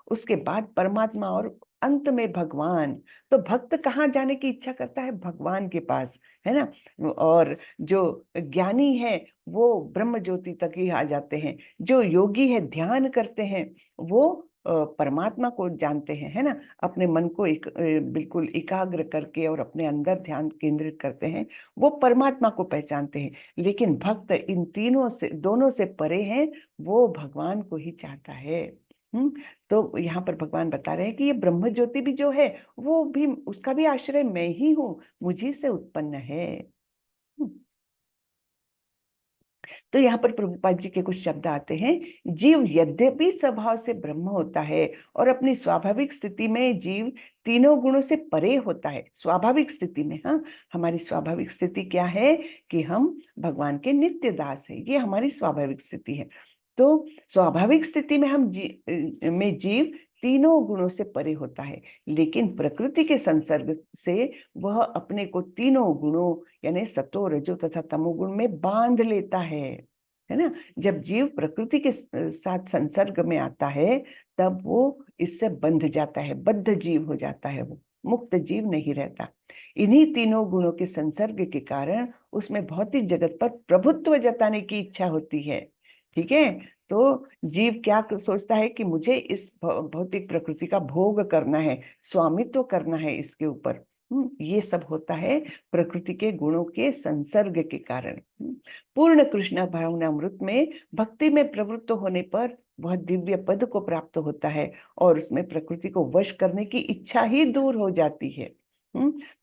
उसके बाद परमात्मा और अंत में भगवान। तो भक्त कहाँ जाने की इच्छा करता है? भगवान के पास, है ना। और जो ज्ञानी है वो ब्रह्म ज्योति तक ही आ जाते हैं। जो योगी है, ध्यान करते हैं, वो परमात्मा को जानते हैं, है ना। अपने मन को बिल्कुल एकाग्र करके और अपने अंदर ध्यान केंद्रित करते हैं, वो परमात्मा को पहचानते हैं। लेकिन भक्त इन तीनों से, दोनों से परे हैं, वो भगवान को ही चाहता है। तो यहाँ पर भगवान बता रहे हैं कि ये ब्रह्म ज्योति भी जो है, वो भी, उसका भी आश्रय मैं ही हूँ, मुझी से उत्पन्न है। तो यहाँ पर प्रभुपाद जी के कुछ शब्द आते हैं। जीव यद्यपि स्वभाव से ब्रह्म होता है और अपनी स्वाभाविक स्थिति में जीव तीनों गुणों से परे होता है। स्वाभाविक स्थिति में, हाँ, हमारी स्वाभाविक स्थिति क्या है कि हम भगवान के नित्य दास है, ये हमारी स्वाभाविक स्थिति है। तो स्वाभाविक स्थिति में जीव तीनों गुणों से परे होता है, लेकिन प्रकृति के संसर्ग से वह अपने को तीनों गुणों यानी सतो, रजो तथा तमोगुण में बांध लेता है ना। जब जीव प्रकृति के साथ संसर्ग में आता है, तब वो इससे बंध जाता है, बद्ध जीव हो जाता है, वो मुक्त जीव नहीं रहता। इन्हीं तीनों गुणों के संसर्ग के कारण उसमें भौतिक जगत पर प्रभुत्व जताने की इच्छा होती है। ठीक है। तो जीव क्या सोचता है कि मुझे इस भौतिक प्रकृति का भोग करना है, स्वामित्व करना है इसके ऊपर। ये सब होता है प्रकृति के गुणों के संसर्ग के कारण। पूर्ण कृष्ण भावनामृत में भक्ति में प्रवृत्त होने पर वह दिव्य पद को प्राप्त होता है और उसमें प्रकृति को वश करने की इच्छा ही दूर हो जाती है।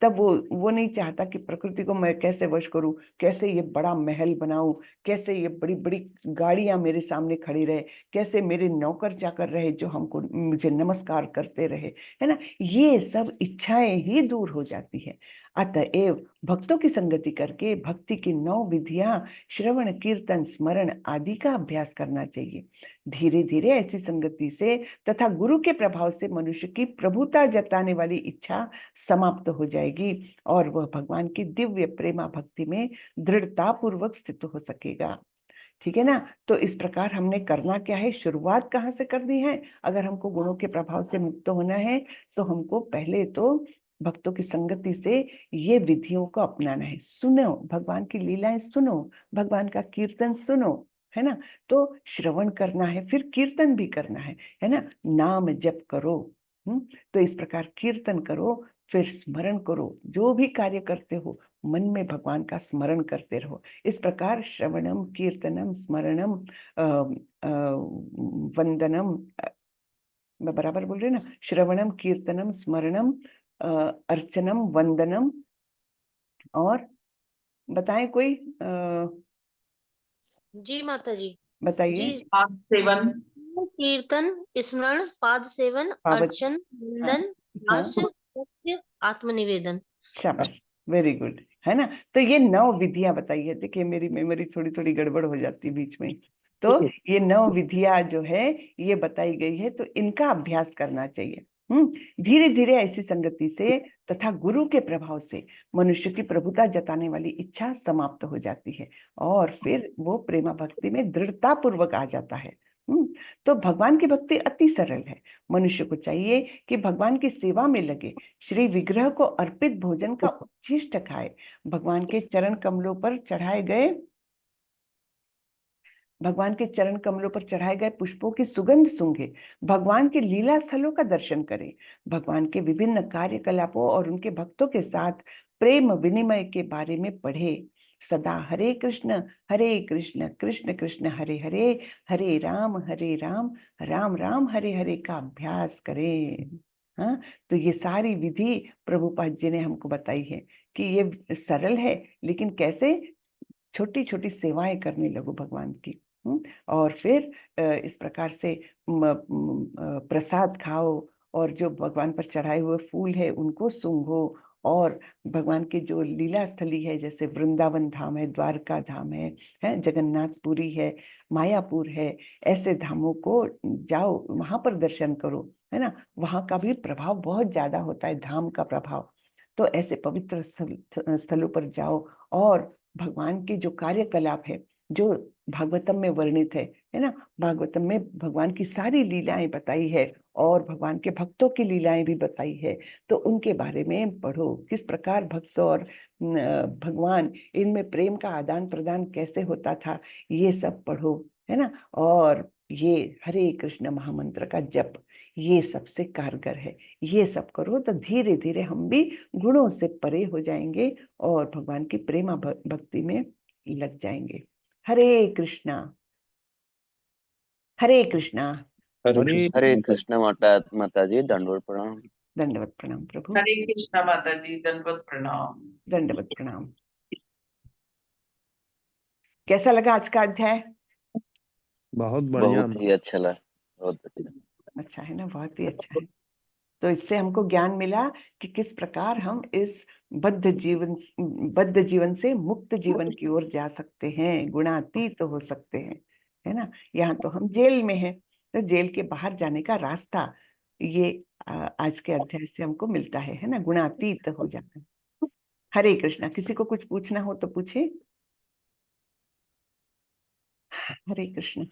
तब वो नहीं चाहता कि प्रकृति को मैं कैसे वश करूं, कैसे ये बड़ा महल बनाऊं, कैसे ये बड़ी बड़ी गाड़ियां मेरे सामने खड़ी रहे, कैसे मेरे नौकर चाकर रहे जो हमको मुझे नमस्कार करते रहे, है ना। ये सब इच्छाएं ही दूर हो जाती है। अतएव भक्तों की संगति करके भक्ति की 9 विधियां श्रवण, कीर्तन, स्मरण आदि का अभ्यास करना चाहिए। धीरे धीरे ऐसी संगति से तथा गुरु के प्रभाव से मनुष्य की प्रभुता जताने वाली इच्छा समाप्त हो जाएगी और वह भगवान की दिव्य प्रेमा भक्ति में दृढ़ता पूर्वक स्थित हो सकेगा। ठीक है ना। तो इस प्रकार हमने करना क्या है, शुरुआत कहाँ से करनी है? अगर हमको गुणों के प्रभाव से मुक्त होना है तो हमको पहले तो भक्तों की संगति से ये विधियों को अपनाना है। सुनो भगवान की लीलाएं, सुनो भगवान का कीर्तन सुनो, है ना। तो श्रवण करना है, फिर कीर्तन भी करना है ना। नाम जप करो। तो इस प्रकार कीर्तन करो, फिर स्मरण करो। जो भी कार्य करते हो मन में भगवान का स्मरण करते रहो। इस प्रकार श्रवणम, कीर्तनम, स्मरणम, वंदनम, मैं बराबर बोल रही ना, श्रवणम, कीर्तनम, स्मरणम, अर्चनम, वंदनम, और बताएं कोई जी माता जी। बताइए। जी, पाद सेवन, कीर्तन, स्मरण, पाद सेवन, अर्चन, वंदन, हाँ, दास, सत्य, आत्मनिवेदन। शाबाश, वेरी गुड, है ना। तो ये 9 विधियां बताइए। देखिए मेरी मेमोरी थोड़ी थोड़ी गड़बड़ हो जाती है बीच में। तो ये 9 विधियां जो है ये बताई गई है, तो इनका अभ्यास करना चाहिए। धीरे धीरे ऐसी संगति से तथा गुरु के प्रभाव से मनुष्य की प्रभुता जताने वाली इच्छा समाप्त हो जाती है और फिर वो प्रेमा भक्ति में दृढ़ता पूर्वक आ जाता है। तो भगवान की भक्ति अति सरल है। मनुष्य को चाहिए कि भगवान की सेवा में लगे, श्री विग्रह को अर्पित भोजन का उच्छिष्ट खाए, भगवान के चरण कमलों पर चढ़ाए गए भगवान के चरण कमलों पर चढ़ाए गए पुष्पों की सुगंध सूंघे, भगवान के लीला स्थलों का दर्शन करें, भगवान के विभिन्न कार्यकलापों और उनके भक्तों के साथ प्रेम विनिमय के बारे में पढ़े, सदा हरे कृष्ण कृष्ण कृष्ण हरे हरे, हरे राम राम राम हरे हरे का अभ्यास करें। हाँ, तो ये सारी विधि प्रभुपाद जी ने हमको बताई है कि ये सरल है, लेकिन कैसे छोटी छोटी सेवाएं करने लगो भगवान की। और फिर इस प्रकार से प्रसाद खाओ, और जो भगवान पर चढ़ाए हुए फूल है उनको सूंघो, और भगवान की जो लीला स्थली है, जैसे वृंदावन धाम है, द्वारका धाम है जगन्नाथपुरी है, मायापुर है, ऐसे धामों को जाओ, वहां पर दर्शन करो, है ना। वहां का भी प्रभाव बहुत ज्यादा होता है, धाम का प्रभाव। तो ऐसे पवित्र स्थलों पर जाओ, और भगवान के जो कार्यकलाप है, जो भागवतम में वर्णित है ना, भागवतम में भगवान की सारी लीलाएं बताई है, और भगवान के भक्तों की लीलाएं भी बताई है, तो उनके बारे में पढ़ो, किस प्रकार भक्त और भगवान इनमें प्रेम का आदान प्रदान कैसे होता था, ये सब पढ़ो, है ना। और ये हरे कृष्ण महामंत्र का जप, ये सबसे कारगर है, ये सब करो तो धीरे धीरे हम भी गुणों से परे हो जाएंगे और भगवान की प्रेमा भक्ति में लग जाएंगे। हरे कृष्णा हरे कृष्णा। हरे कृष्ण माता जी, दंडवत प्रणाम। दंडवत प्रणाम प्रभु। हरे कृष्णा माता जी, दंडवत प्रणाम। दंडवत प्रणाम। कैसा लगा आज का अध्याय? बहुत बढ़िया। बहुत ही अच्छा लगा, बहुत अच्छा। अच्छा है ना, बहुत ही अच्छा है। तो इससे हमको ज्ञान मिला कि किस प्रकार हम इस बद्ध जीवन से मुक्त जीवन की ओर जा सकते हैं, गुणातीत हो सकते हैं, है ना। यहाँ तो हम जेल में हैं, तो जेल के बाहर जाने का रास्ता ये आज के अध्याय से हमको मिलता है ना, गुणातीत हो जाना। हरे कृष्णा। किसी को कुछ पूछना हो तो पूछे। हरे कृष्ण।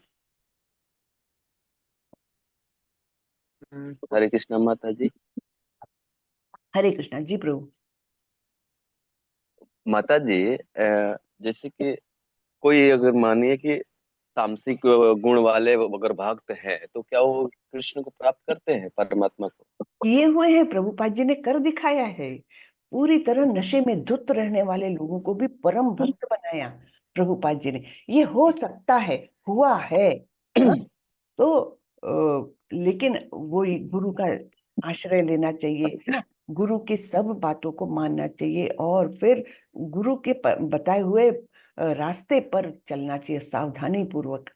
हरे कृष्ण माता जी। हरे कृष्णा जी प्रभु। माता जी, जैसे कि कोई अगर मानिए कि तामसिक गुण वाले अगर भक्त हैं, तो क्या वो कृष्ण को प्राप्त करते हैं, परमात्मा को? ये हुए हैं, प्रभुपाद जी ने कर दिखाया है। पूरी तरह नशे में धुत रहने वाले लोगों को भी परम भक्त बनाया प्रभुपाद जी ने। ये हो सकता है, हुआ है। हाँ? तो लेकिन वो गुरु का आश्रय लेना चाहिए, है ना। गुरु की सब बातों को मानना चाहिए, और फिर गुरु के बताए हुए रास्ते पर चलना चाहिए सावधानी पूर्वक।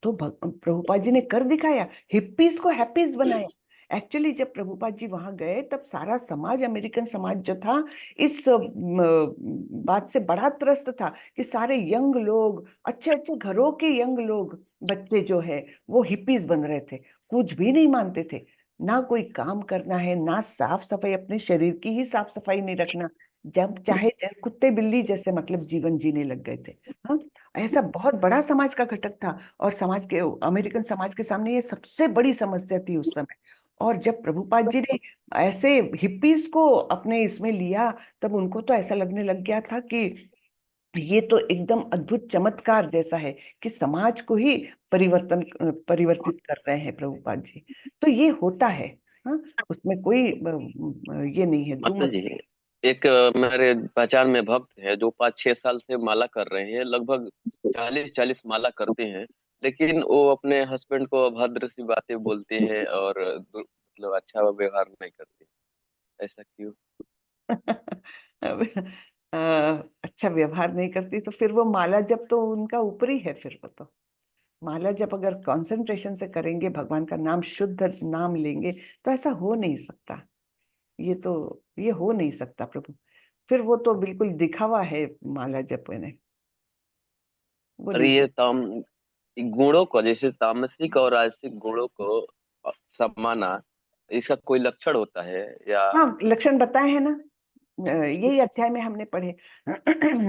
तो प्रभुपाद जी ने कर दिखाया, हिप्पीज को हैप्पीज बनाया। एक्चुअली जब प्रभुपाद जी वहां गए, तब सारा समाज, अमेरिकन समाज जो था, इस बात से बड़ा त्रस्त था कि सारे यंग लोग, अच्छे अच्छे घरों के यंग लोग, बच्चे जो है, वो हिप्पीज बन रहे थे, कुछ भी नहीं मानते थे, ना कोई काम करना है, ना साफ सफाई, अपने शरीर की ही साफ सफाई नहीं रखना, जब चाहे कुत्ते बिल्ली जैसे मतलब जीवन जीने लग गए थे। हाँ, ऐसा बहुत बड़ा समाज का घटक था, और समाज के, अमेरिकन समाज के सामने ये सबसे बड़ी समस्या थी उस समय। और जब प्रभुपाद जी ने ऐसे हिप्पीज को अपने इसमें लिया, तब उनको तो ऐसा लगने लग गया था कि ये तो एकदम अद्भुत चमत्कार जैसा है, कि समाज को ही परिवर्तित कर रहे हैं प्रभुपाद जी। तो ये होता है। हाँ, उसमें कोई ये नहीं है, माता जी, एक मेरे पहचान में भक्त है जो 5-6 साल से माला कर रहे हैं, लगभग 40-40 माला करते हैं, लेकिन वो अपने हस्बैंड को अभद्र सी बातें बोलते हैं और मतलब अच्छा व्यवहार नहीं करते। ऐसा क्यों? अब, अच्छा व्यवहार नहीं करती तो फिर वो माला जब तो उनका ऊपरी है, फिर वो तो माला जब अगर कंसंट्रेशन से करेंगे, भगवान का नाम, शुद्ध नाम लेंगे, तो ऐसा हो नहीं सकता। ये हो नहीं सकता प्रभु। फिर वो तो बिल्कुल दिखावा है, माला जप में वो अरे नहीं। ये गुणों को, जैसे तामसिक और राजसिक गुणों को समाना, इसका कोई लक्षण होता है या? हाँ, लक्षण बताए हैं ना, यही अध्याय में हमने पढ़े।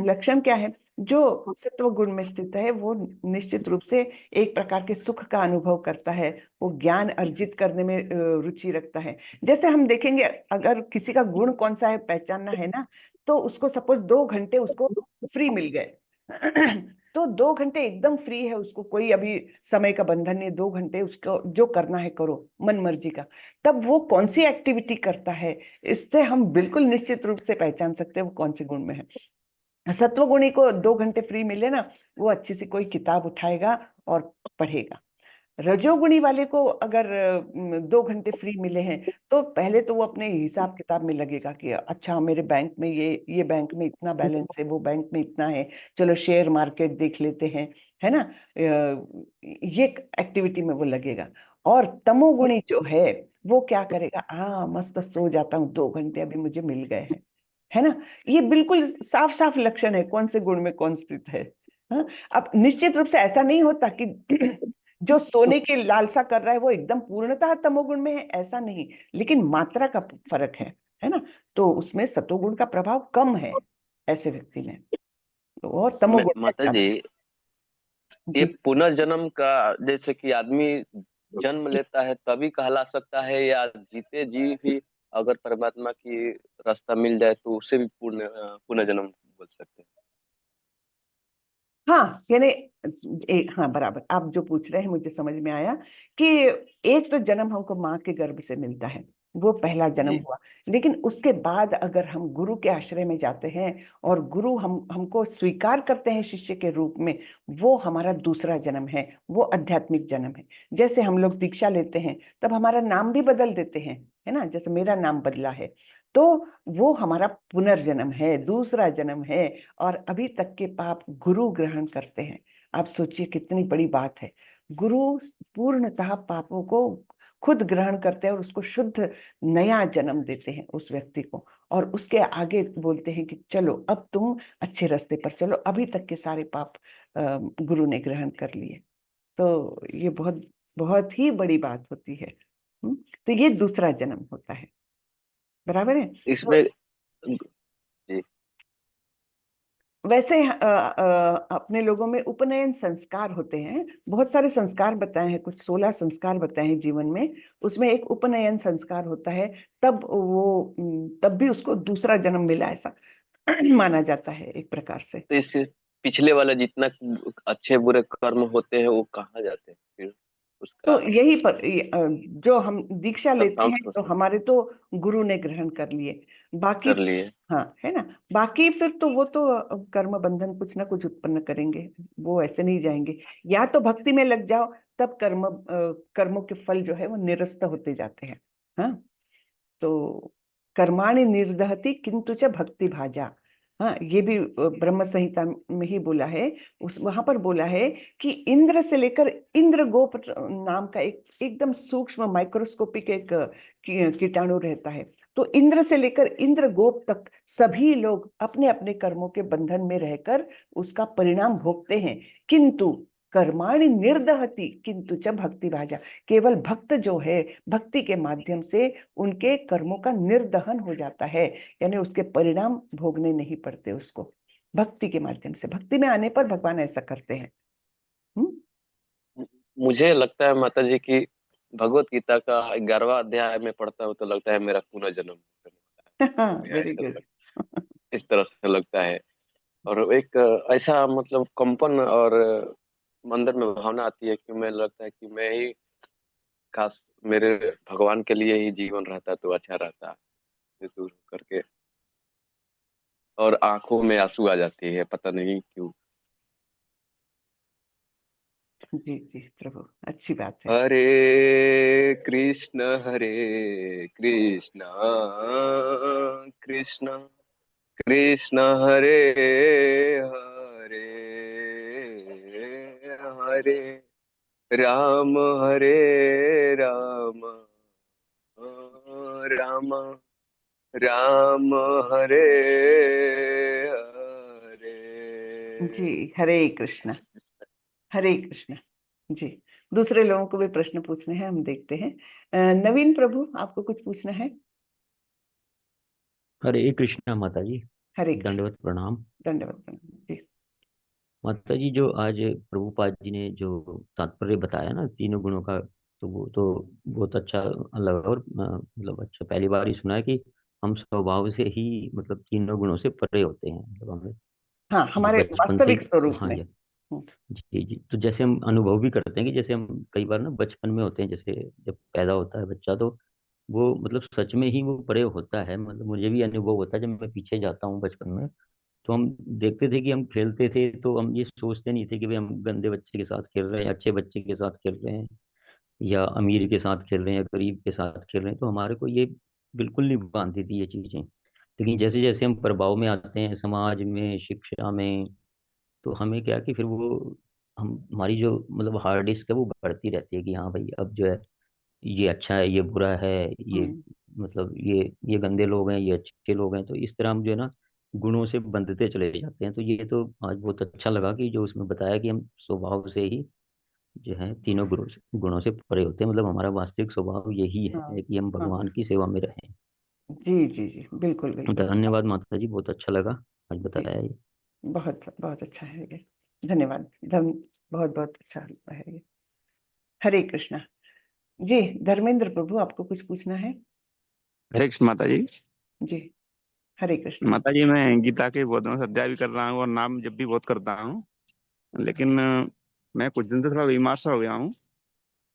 लक्षण क्या है? जो सत्व गुण में स्थित है, वो निश्चित रूप से एक प्रकार के सुख का अनुभव करता है, वो ज्ञान अर्जित करने में रुचि रखता है। जैसे हम देखेंगे, अगर किसी का गुण कौन सा है पहचानना है ना, तो उसको सपोज 2 घंटे उसको फ्री मिल गए तो 2 घंटे एकदम फ्री है, उसको कोई अभी समय का बंधन नहीं, 2 घंटे उसको जो करना है करो मन मर्जी का, तब वो कौन सी एक्टिविटी करता है, इससे हम बिल्कुल निश्चित रूप से पहचान सकते हैं वो कौन से गुण में है। सत्वगुणी को 2 घंटे फ्री मिले ना, वो अच्छी सी कोई किताब उठाएगा और पढ़ेगा। रजोगुणी वाले को अगर 2 घंटे फ्री मिले हैं, तो पहले तो वो अपने हिसाब किताब में लगेगा कि अच्छा मेरे बैंक में ये बैंक में इतना बैलेंस है, वो बैंक में इतना है, चलो शेयर मार्केट देख लेते हैं, है ना। ये एक्टिविटी में वो लगेगा। और तमोगुणी जो है वो क्या करेगा, हाँ मस्त सो जाता हूँ, 2 घंटे अभी मुझे मिल गए हैं, है ना। ये बिल्कुल साफ साफ लक्षण है कौन से गुण में कौन स्थित है। हाँ, अब निश्चित रूप से ऐसा नहीं होता कि जो सोने की लालसा कर रहा है वो एकदम पूर्णतः तमोगुण में है, ऐसा नहीं, लेकिन मात्रा का फर्क है ना। तो उसमें सतोगुण का प्रभाव कम है ऐसे व्यक्ति में, तो और तमोगुण में माता ज्यादा। जी, ये जी पुनर्जन्म का, जैसे कि आदमी जन्म लेता है तभी कहला सकता है, या जीते जी भी अगर परमात्मा की रास्ता मिल जाए तो उसे भी पुनर्जन्म बोल सकते हैं? हाँ, यानी हाँ बराबर, आप जो पूछ रहे हैं मुझे समझ में आया कि एक तो जन्म हमको माँ के गर्भ से मिलता है, वो पहला जन्म जी। हुआ, लेकिन उसके बाद अगर हम गुरु के आश्रय में जाते हैं और गुरु हमको स्वीकार करते हैं शिष्य के रूप में, वो हमारा दूसरा जन्म है, वो आध्यात्मिक जन्म है। जैसे हम लोग दीक्षा लेते हैं तब हमारा नाम भी बदल देते हैं, है ना, जैसे मेरा नाम बदला है, तो वो हमारा पुनर्जन्म है, दूसरा जन्म है। और अभी तक के पाप गुरु ग्रहण करते हैं। आप सोचिए कितनी बड़ी बात है, गुरु पूर्णतः पापों को खुद ग्रहण करते हैं और उसको शुद्ध नया जन्म देते हैं उस व्यक्ति को, और उसके आगे बोलते हैं कि चलो अब तुम अच्छे रास्ते पर चलो, अभी तक के सारे पाप गुरु ने ग्रहण कर लिए। तो ये बहुत बहुत ही बड़ी बात होती है। तो ये दूसरा जन्म होता है, बराबर है। तो इसमें जी। वैसे अपने लोगों में उपनयन संस्कार होते हैं, बहुत सारे संस्कार बताए हैं, कुछ 16 संस्कार बताए हैं जीवन में, उसमें एक उपनयन संस्कार होता है, तब भी उसको दूसरा जन्म मिला ऐसा माना जाता है एक प्रकार से। तो इससे पिछले वाला जितना अच्छे बुरे कर्म होते हैं वो कहाँ जाते हैं फिर उसका तो यही पर जो हम दीक्षा लेते हैं तो अकाउंट हमारे तो गुरु ने ग्रहण कर लिए, बाकी कर लिए? हाँ है ना, बाकी फिर तो वो तो कर्म बंधन कुछ ना कुछ उत्पन्न करेंगे, वो ऐसे नहीं जाएंगे। या तो भक्ति में लग जाओ, तब कर्मों के फल जो है वो निरस्त होते जाते हैं। हाँ, तो कर्माणि निर्दहति किंतु च भक्ति भाजा। हाँ, ये भी ब्रह्म संहिता में ही बोला है, उस वहां पर बोला है कि इंद्र से लेकर इंद्रगोप नाम का एक एकदम सूक्ष्म माइक्रोस्कोपिक एक कीटाणु रहता है। तो इंद्र से लेकर इंद्रगोप तक सभी लोग अपने अपने कर्मों के बंधन में रहकर उसका परिणाम भोगते हैं, किंतु कर्माणि निर्दहति किंतु च भक्ति भाजा। केवल भक्त जो है, भक्ति के माध्यम से उनके कर्मों का निर्दहन हो जाता है, यानी उसके परिणाम भोगने नहीं पड़ते उसको, भक्ति के माध्यम से, भक्ति में आने पर भगवान ऐसा करते हैं। मुझे लगता है माता जी की भगवत गीता का 11वां अध्याय में पढ़ता हूँ तो लगता है मेरा पुनर्जन्म होने वाला है। वेरी ऐसा गुड। इस तरह से लगता है। और एक ऐसा मतलब कंपन और अंदर में भावना आती है कि मैं, लगता है कि मैं ही खास मेरे भगवान के लिए ही जीवन रहता तो अच्छा रहता, ये दूर करके। और आंखों में आंसू आ जाती है, पता नहीं क्यों। जी जी प्रभु, अच्छी बात है। हरे कृष्ण कृष्ण कृष्ण हरे हरे, हरे राम हरे राम, राम राम हरे हरे। जी, हरे कृष्ण, हरे कृष्ण। जी, दूसरे लोगों को भी प्रश्न पूछने हैं, हम देखते हैं। नवीन प्रभु, आपको कुछ पूछना है? हरे कृष्णा माता जी, हरे कृष्ण, दंडवत प्रणाम। दंडवत प्रणाम जी। माता जी, जो आज प्रभुपाद जी ने जो तात्पर्य बताया ना तीनों गुणों का, तो वो तो बहुत अच्छा लगा। और मतलब अच्छा, पहली बार ही सुना है कि हम स्वभाव से ही मतलब तीनों गुणों से परे होते हैं। मतलब हमें हाँ, हमारे बचपन से वास्तविक ही, स्वरूप हाँ में। जी, जी जी। तो जैसे हम अनुभव भी करते हैं कि जैसे हम कई बार ना बचपन में होते हैं, जैसे जब पैदा होता है बच्चा, तो वो मतलब सच में ही वो परे होता है। मतलब मुझे भी अनुभव होता है जब मैं पीछे जाता हूँ बचपन में, तो हम देखते थे कि हम खेलते थे, तो हम ये सोचते नहीं थे कि भाई हम गंदे बच्चे के साथ खेल रहे हैं, अच्छे बच्चे के साथ खेल रहे हैं, या अमीर के साथ खेल रहे हैं या गरीब के साथ खेल रहे हैं। तो हमारे को ये बिल्कुल नहीं बांधती थी ये चीजें। लेकिन जैसे जैसे हम प्रभाव में आते हैं, समाज में, शिक्षा में, तो हमें क्या कि फिर वो हम हमारी जो मतलब हार्ड डिस्क है वो बढ़ती रहती है कि हाँ भाई अब जो है ये अच्छा है, ये बुरा है, ये हम्म मतलब ये गंदे लोग हैं, ये अच्छे लोग हैं। तो इस तरह हम जो है ना गुणों से बंधते चले जाते हैं। तो ये तो आज बहुत अच्छा लगा कि जो उसमें बताया कि हम स्वभाव से ही जो है तीनों गुणों से परे होते हैं। मतलब हमारा वास्तविक स्वभाव यही हाँ है कि हम हाँ। भगवान की सेवा में रहें। जी जी जी, बिल्कुल बिल्कुल। धन्यवाद माता जी, बहुत अच्छा लगा आज जी, बताया ये। बहुत बहुत अच्छा है ये। धन्यवाद। बहुत बहुत अच्छा है ये। हरे कृष्णा। जी, धर्मेंद्र प्रभु, आपको कुछ पूछना है? हरे कृष्ण माता जी। जी, हरे कृष्णा। माता जी, मैं गीता के बहुत दिनों से अध्याय भी कर रहा हूँ और नाम जब भी बहुत करता हूँ, लेकिन मैं कुछ दिन से थोड़ा बीमार सा हो गया हूँ।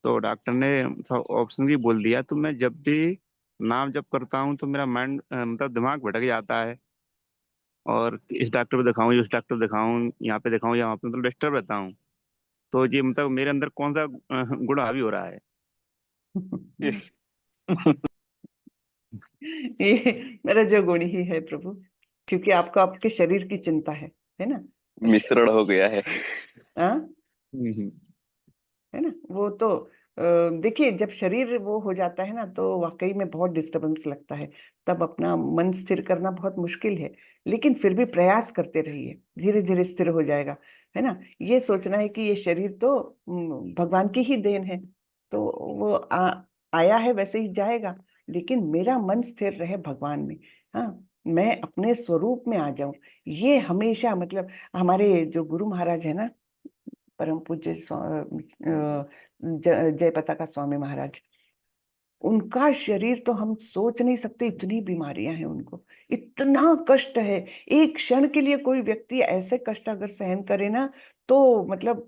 तो डॉक्टर ने ऑप्शन भी बोल दिया, तो मैं जब भी नाम जप करता हूँ तो मेरा माइंड मतलब दिमाग भटक जाता है, और इस डॉक्टर पे दिखाऊं, उस डॉक्टर दिखाऊं, यहाँ पे दिखाऊं, यहाँ पे, मतलब डिस्टर्ब रहता हूँ। तो ये मतलब मेरे अंदर कौन सा गुण हावी हो रहा है? ये मेरा जो गुण ही है प्रभु, क्योंकि आपको आपके शरीर की चिंता है ना? मिश्रण हो गया है। हाँ, हम्म। है ना? वो तो देखिए, जब शरीर वो हो जाता है ना, तो वाकई में बहुत डिस्टरबेंस लगता है। तब अपना मन स्थिर करना बहुत मुश्किल है। लेकिन फिर भी प्रयास करते रहिए, धीरे धीरे स्थिर हो जाएगा। है ना? ये सोचना है कि ये शरीर तो भगवान की ही देन है, तो वो आया है, वैसे ही जाएगा। लेकिन मेरा मन स्थिर रहे भगवान में। हाँ, मैं अपने स्वरूप में आ जाऊं। ये हमेशा, मतलब हमारे जो गुरु महाराज है ना, परम पूज्य जय पताका स्वामी महाराज, उनका शरीर तो हम सोच नहीं सकते, इतनी बीमारियां हैं उनको, इतना कष्ट है। एक क्षण के लिए कोई व्यक्ति ऐसे कष्ट अगर सहन करे ना, तो मतलब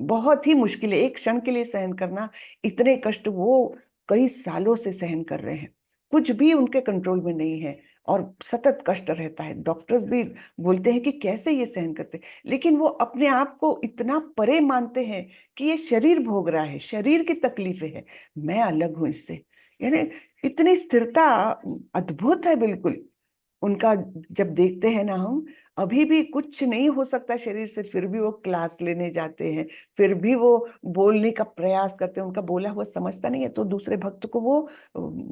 बहुत ही मुश्किल है एक क्षण के लिए सहन करना। इतने कष्ट वो कई सालों से सहन कर रहे हैं, कुछ भी उनके कंट्रोल में नहीं है, और सतत कष्ट रहता है। डॉक्टर्स भी बोलते हैं कि कैसे ये सहन करते हैं, लेकिन वो अपने आप को इतना परे मानते हैं कि ये शरीर भोग रहा है, शरीर की तकलीफें है, मैं अलग हूं इससे। यानी इतनी स्थिरता अद्भुत है बिल्कुल उनका। जब देखते हैं ना हम, अभी भी कुछ नहीं हो सकता शरीर से, फिर भी वो क्लास लेने जाते हैं, फिर भी वो बोलने का प्रयास करते हैं। उनका बोला हुआ समझता नहीं है, तो दूसरे भक्त को वो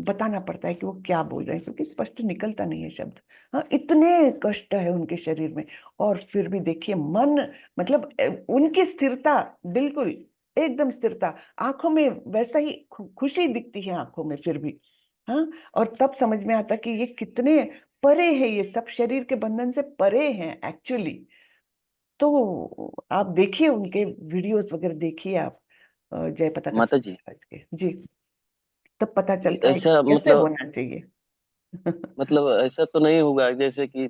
बताना पड़ता है कि वो क्या बोल रहे हैं, क्योंकि स्पष्ट निकलता नहीं है शब्द। हाँ, इतने कष्ट है उनके शरीर में, और फिर भी देखिए मन, मतलब उनकी स्थिरता, बिल्कुल एकदम स्थिरता। आंखों में वैसा ही खुशी दिखती है आंखों में फिर भी। हाँ, और तब समझ में आता कि ये कितने परे है, ये सब शरीर के बंधन से परे हैं एक्चुअली। तो आप देखिए उनके वीडियोस वगैरह, देखिए आप जय पताका माता जी, महाराज के। जी, तब पता चलता है कि ऐसा कैसे होना चाहिए। मतलब ऐसा तो नहीं होगा जैसे कि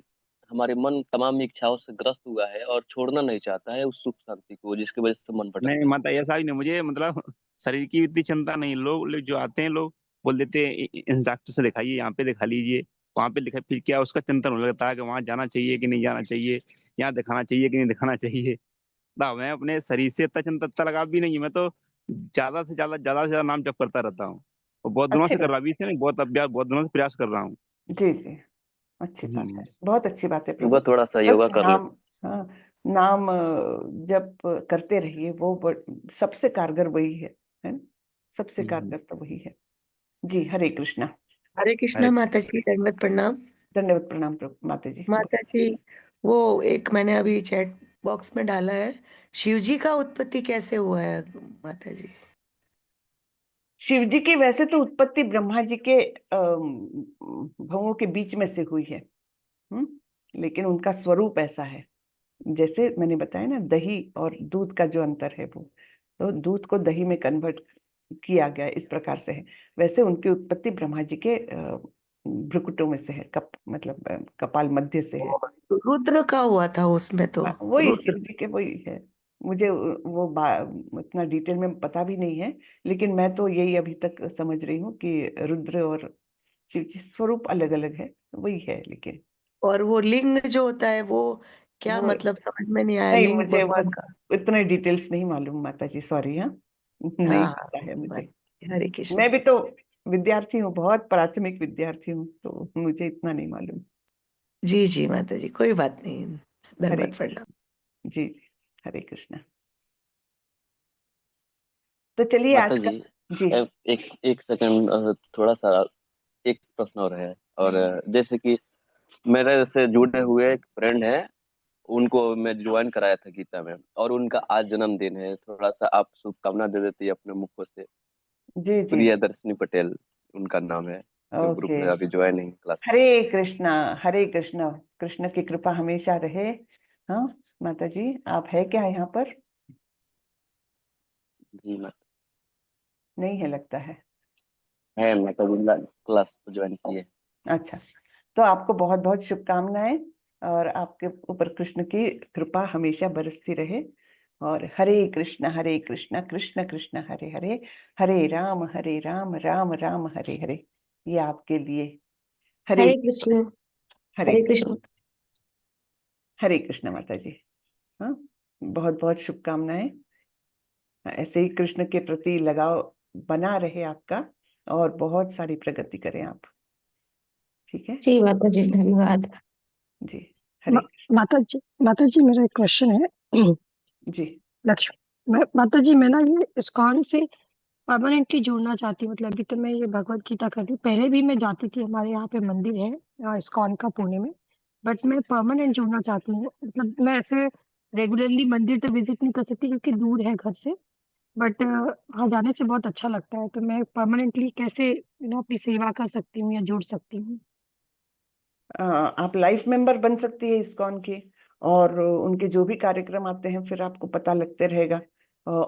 हमारे मन तमाम इच्छाओं से ग्रस्त हुआ है और छोड़ना नहीं चाहता है उस सुख शांति को, जिसकी वजह से मन नहीं भटकता है। माता, ऐसा ही नहीं, मुझे मतलब शरीर की इतनी चिंता नहीं। लोग जो आते हैं, लोग बोल देते हैं इस डॉक्टर से दिखाइए, यहाँ पे दिखा लीजिए, वहां पे दिखा, फिर क्या उसका चिंतन होने लगता है कि वहां जाना चाहिए कि नहीं जाना चाहिए, यहाँ दिखाना चाहिए कि नहीं दिखाना चाहिए। ना, मैं अपने शरीर से इतना चिंता इतना लगाव भी नहीं है। मैं तो ज्यादा से ज्यादा नाम जप करता रहता हूँ, और बहुत दिनों अच्छी से कर बात। रहा भी, इससे नहीं, बहुत अभ्यास, बहुत दिनों से प्रयास कर रहा हूँ। जी जी, अच्छी बात है, हम्म। बहुत अच्छी बात है प्रभु। सुबह थोड़ा सा बस योगा कर ले। नाम, हाँ, नाम जब करते रहिए, वो सबसे कारगर वही है ना? सबसे हम्म। कारगर तो वही है। जी, हरे कृष्णा। हरे हरे कृष्णा माता जी, दंडवत प्रणाम। दंडवत प्रणाम प्रभु, माता जी। माता जी, वो एक मैंने अभी चैट बॉक्स में डाला है, शिव जी का उत्पत्ति कैसे हुआ है माता जी? शिव जी की वैसे तो उत्पत्ति ब्रह्मा जी के भवों के बीच में से हुई है। लेकिन उनका स्वरूप ऐसा है, जैसे मैंने बताया ना, दही और दूध का जो अंतर है, वो तो दूध को दही में कन्वर्ट किया गया, इस प्रकार से है। वैसे उनकी उत्पत्ति ब्रह्मा जी के भ्रुकुटों में से है, मतलब कपाल मध्य से है। रुद्र का हुआ था उसमें तो। वही शिव रुद्र। जी के वही है। मुझे वो उतना डिटेल में पता भी नहीं है, लेकिन मैं तो यही अभी तक समझ रही हूँ कि रुद्र और शिव जी स्वरूप अलग अलग है, वही है। लेकिन और वो लिंग जो होता है वो क्या, वो मतलब समझ में नहीं आया, नहीं, लिंग मुझे भगवान बस का। इतने डिटेल्स नहीं मालूम माता जी, सॉरी। हाँ, नहीं हाँ पता है मुझे। हरे कृष्ण। मैं भी तो विद्यार्थी हूँ, बहुत प्राथमिक विद्यार्थी हूँ, तो मुझे इतना नहीं मालूम। जी जी माता जी, कोई बात नहीं, हरे दंडवत प्रणाम। जी जी, हरे कृष्णा। तो चलिए माता आज का। जी, जी एक एक सेकंड, थोड़ा सा एक प्रश्न और है। और जैसे कि मेरे से जुड़े हुए एक फ्रेंड है, उनको मैं ज्वाइन कराया था गीता में, और उनका आज जन्मदिन है। थोड़ा सा आप शुभकामना दे देती अपने मुखों से। जी जी। प्रियदर्शनी पटेल उनका नाम है, जो ग्रुप ओके। में अभी ज्वाइन है क्लास। हरे कृष्णा, हरे कृष्णा। कृष्ण की कृपा हमेशा रहे। हाँ माता जी, आप है क्या यहाँ पर? जी माता, नहीं है लगता है। है माता जी, क्लास ज्वाइन किए। अच्छा, तो आपको बहुत बहुत शुभकामनाएं, और आपके ऊपर कृष्ण की कृपा हमेशा बरसती रहे। और हरे कृष्णा कृष्ण कृष्ण हरे हरे, हरे राम राम राम हरे हरे। ये आपके लिए। हरे हरे कृष्ण। हरे हरे कृष्ण। हरे कृष्ण माता जी। हाँ, बहुत बहुत शुभकामनाएं। ऐसे ही कृष्ण के प्रति लगाव बना रहे आपका, और बहुत सारी प्रगति करें आप। ठीक है जी माता जी, धन्यवाद। जी। हरे माता जी मेरा एक क्वेश्चन है। जी। लक्ष्मी माता जी, मैं ना ये इस्कॉन से परमानेंटली जुड़ना चाहती हूँ। मतलब अभी तो मैं ये भगवत गीता कर रही हूँ, पहले भी मैं जाती थी, हमारे यहाँ पे मंदिर है इस्कॉन का पुणे में। बट मैं परमानेंट जुड़ना चाहती हूँ। मतलब मैं ऐसे रेगुलरली मंदिर तो विजिट नहीं कर सकती क्योंकि दूर है घर से, बट वहाँ जाने से बहुत अच्छा लगता है। तो मैं परमानेंटली कैसे अपनी सेवा कर सकती हूँ या जुड़ सकती हूँ? आप लाइफ मेंबर बन सकती है इस्कॉन की, और उनके जो भी कार्यक्रम आते हैं फिर आपको पता लगते रहेगा।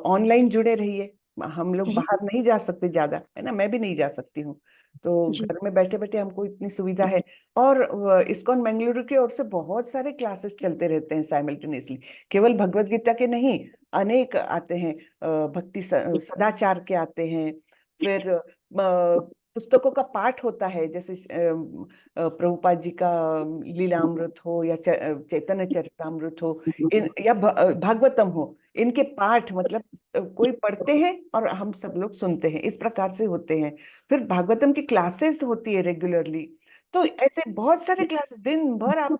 ऑनलाइन जुड़े रहिए। हम लोग बाहर नहीं जा सकते ज्यादा, है ना, मैं भी नहीं जा सकती हूँ, तो जी घर में बैठे बैठे हमको इतनी सुविधा है। और इस्कॉन बेंगलुरु की ओर से बहुत सारे क्लासेस चलते रहते हैं साइमल्टेनियसली, केवल भगवत गीता के नहीं, अनेक आते हैं। भक्ति सदाचार के आते हैं, फिर पुस्तकों का पाठ होता है, जैसे प्रभुपाद जी का लीलामृत हो, या चैतन्य चरितामृत हो, या भागवतम हो, इनके पाठ, मतलब कोई पढ़ते हैं और हम सब लोग सुनते हैं, इस प्रकार से होते हैं। फिर भागवतम की क्लासेस होती है रेगुलरली। तो ऐसे बहुत सारे क्लासेस दिन भर आप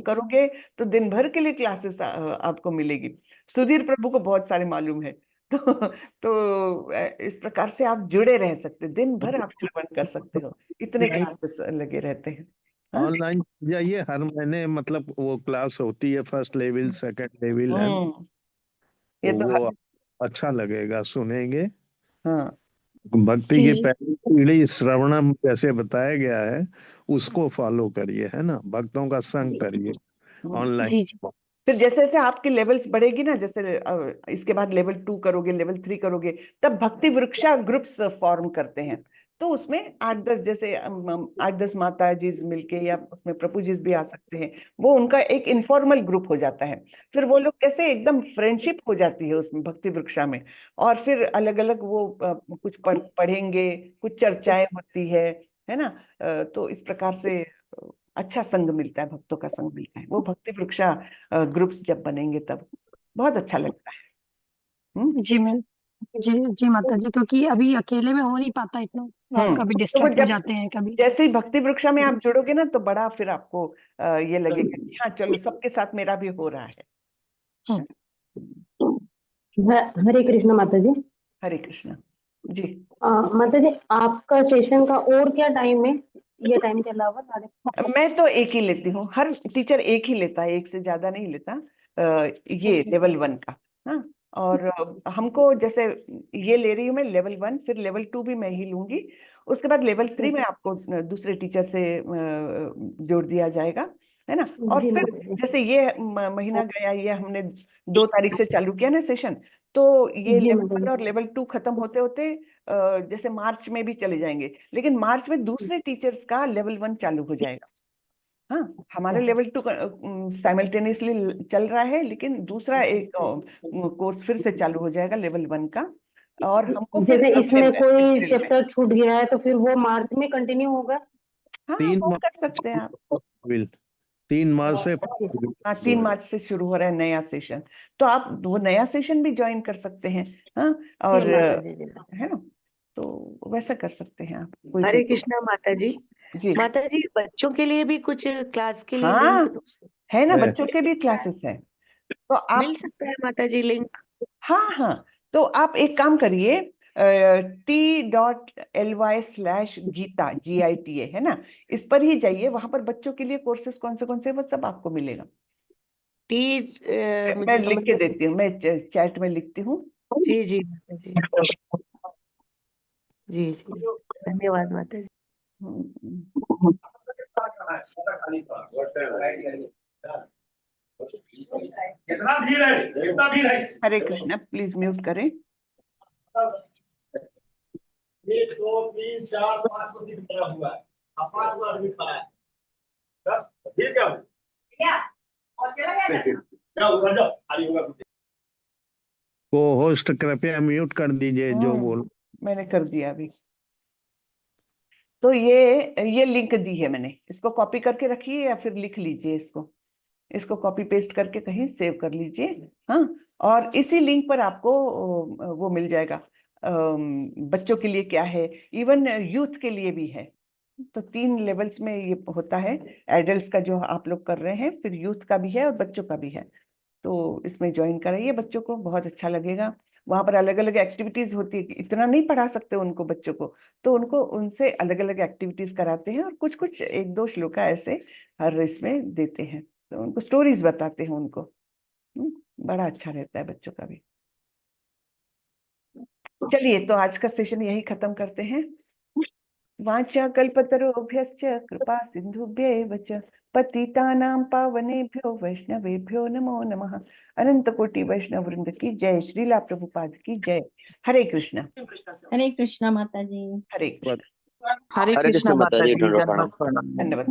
करोगे तो दिन भर के लिए क्लासेस आपको मिलेगी। सुधीर प्रभु को बहुत सारे मालूम है। तो इस प्रकार से आप जुड़े रह सकते, दिन भर आप श्रवण कर सकते हो, इतने क्लासेस लगे रहते हैं। हाँ? ऑनलाइन जाइए, हर महीने मतलब वो क्लास होती है, फर्स्ट लेवल सेकंड लेवल है, ये तो तो वो अच्छा लगेगा, सुनेंगे। हाँ भक्ति की जी पहली सीढ़ी श्रवणम जैसे बताया गया है, उसको फॉलो करिए, है ना, भक्तों का संग करिए ऑनलाइन। जी। जी फिर जैसे जैसे आपकी लेवल्स बढ़ेगी ना, जैसे इसके बाद लेवल 2 करोगे, लेवल 3 करोगे, तब भक्ति वृक्षा ग्रुप्स फॉर्म करते हैं। तो उसमें 8-10, जैसे 8-10 माता जी मिलके, या उसमें प्रभु जी भी आ सकते हैं, वो उनका एक इनफॉर्मल ग्रुप हो जाता है। फिर वो लोग कैसे एकदम फ्रेंडशिप हो जाती है उसमें भक्ति वृक्षा में। और फिर अलग अलग वो कुछ पढ़ेंगे, कुछ चर्चाएं होती है ना। तो इस प्रकार से अच्छा संग मिलता है, भक्तों का संग मिलता है, वो भक्ति वृक्षा ग्रुप्स जब बनेंगे तब बहुत अच्छा लगता है। जी मैं जी जी माता जी, क्योंकि अभी अकेले में हो नहीं पाता इतना, कभी तो वो डिस्ट्रैक्ट हो जब जाते हैं कभी। जैसे ही भक्ति वृक्षा में आप जुड़ोगे ना, तो बड़ा फिर आपको ये लगेगा कि हाँ चलो, सबके साथ मेरा भी हो रहा है। हम्म, हरे कृष्ण माता जी। हरे कृष्ण जी। माता जी, आपका सेशन का और क्या टाइम है? ये टाइम के अलावा मैं तो एक ही लेती हूँ, हर टीचर एक ही लेता है, एक से ज्यादा नहीं लेता। ये लेवल 1 का। हाँ, और हमको जैसे ये ले रही हूँ मैं लेवल 1, फिर लेवल 2 भी मैं ही लूंगी। उसके बाद लेवल 3 में आपको दूसरे टीचर से जोड़ दिया जाएगा, है ना। और जी फिर माता जी। जैसे ये महीना गया, ये हमने 2 तारीख से चालू किया ना सेशन, तो ये जी लेवल माता 1 जी। और लेवल 2 खत्म होते होते जैसे मार्च में भी चले जाएंगे, लेकिन मार्च में दूसरे टीचर्स का लेवल 1 चालू हो जाएगा। हाँ, हमारा लेवल 2 साइमल्टेनियसली चल रहा है, लेकिन दूसरा एक कोर्स फिर से चालू हो जाएगा लेवल 1 का, और हमको फिर जैसे अपने इसमें कोई April में। चैप्टर छूट गया है तो फिर वो मार्च में कंटिन्यू होगा? हाँ, 3 वो मार्च कर सकते हैं आप। 3 मार्च से हाँ, 3 मार्च से शुरू हो रहा है नया सेशन, तो आप वो नया सेशन भी ज्वाइन कर सकते हैं। हाँ, और जी माता जी, जी। है ना, तो वैसा कर सकते हैं आप। कोई हरे से कृष्णा माता जी। जी, माता जी, बच्चों के लिए भी कुछ क्लास के लिए हाँ लिंक है ना, है। बच्चों के भी क्लासेस है, तो आप मिल सकता है माता जी लिंक? हाँ हाँ, तो आप एक काम करिए, t.ly/गीता GITA है ना, इस पर ही जाइए, वहां पर बच्चों के लिए कोर्सेज कौन से वो सब आपको मिलेगा। टी मुझे मैं लिख समझ के देती हूँ, मैं चैट में लिखती हूँ। जी जी माता जी, जी जी, धन्यवाद माता जी। कितना भीड़ है, कितना भीड़ है? हरे कृष्णा, प्लीज म्यूट करें। 1 2 3 4 5 को दिख रहा हुआ है, अब 5 को आदमी खड़ा है। सब भीड़ क्या हुआ? क्या और चला गया क्या हुआ? जाओ खाली होगा। को होस्ट कृपया म्यूट कर दीजिए जो बोल। मैंने कर दिया अभी। तो ये लिंक दी है मैंने, इसको कॉपी करके रखिए या फिर लिख लीजिए, इसको कॉपी पेस्ट करके कहीं सेव कर लीजिए। हाँ, और इसी लिंक पर आपको वो मिल जाएगा, बच्चों के लिए क्या है, इवन यूथ के लिए भी है। तो 3 लेवल्स में ये होता है, एडल्ट्स का जो आप लोग कर रहे हैं, फिर यूथ का भी है और बच्चों का भी है। तो इसमें ज्वाइन कराइए, बच्चों को बहुत अच्छा लगेगा। वहां पर अलग अलग एक्टिविटीज होती है, इतना नहीं पढ़ा सकते उनको बच्चों को, तो उनको उनसे अलग अलग एक्टिविटीज कराते हैं, और कुछ कुछ 1-2 श्लोका ऐसे हर इसमें देते हैं, तो उनको स्टोरीज बताते हैं उनको। बड़ा अच्छा रहता है बच्चों का भी। चलिए, तो आज का सेशन यही खत्म करते हैं। वाचा कल्पतरुभ्यश्च कृपा सिंधुभ्यैव च पतितानां पावनेभ्यो वैष्णवेभ्यो नमो नमः। अनंत कोटि वैष्णव वृंद की जय, श्रीला प्रभुपाद की जय। हरे कृष्णा। हरे कृष्णा माता जी। हरे कृष्णा। हरे हरे कृष्णा कृष्ण माता माता जी, जी, दंडवत दंडवत प्रणाम। प्रणाम। धन्यवाद।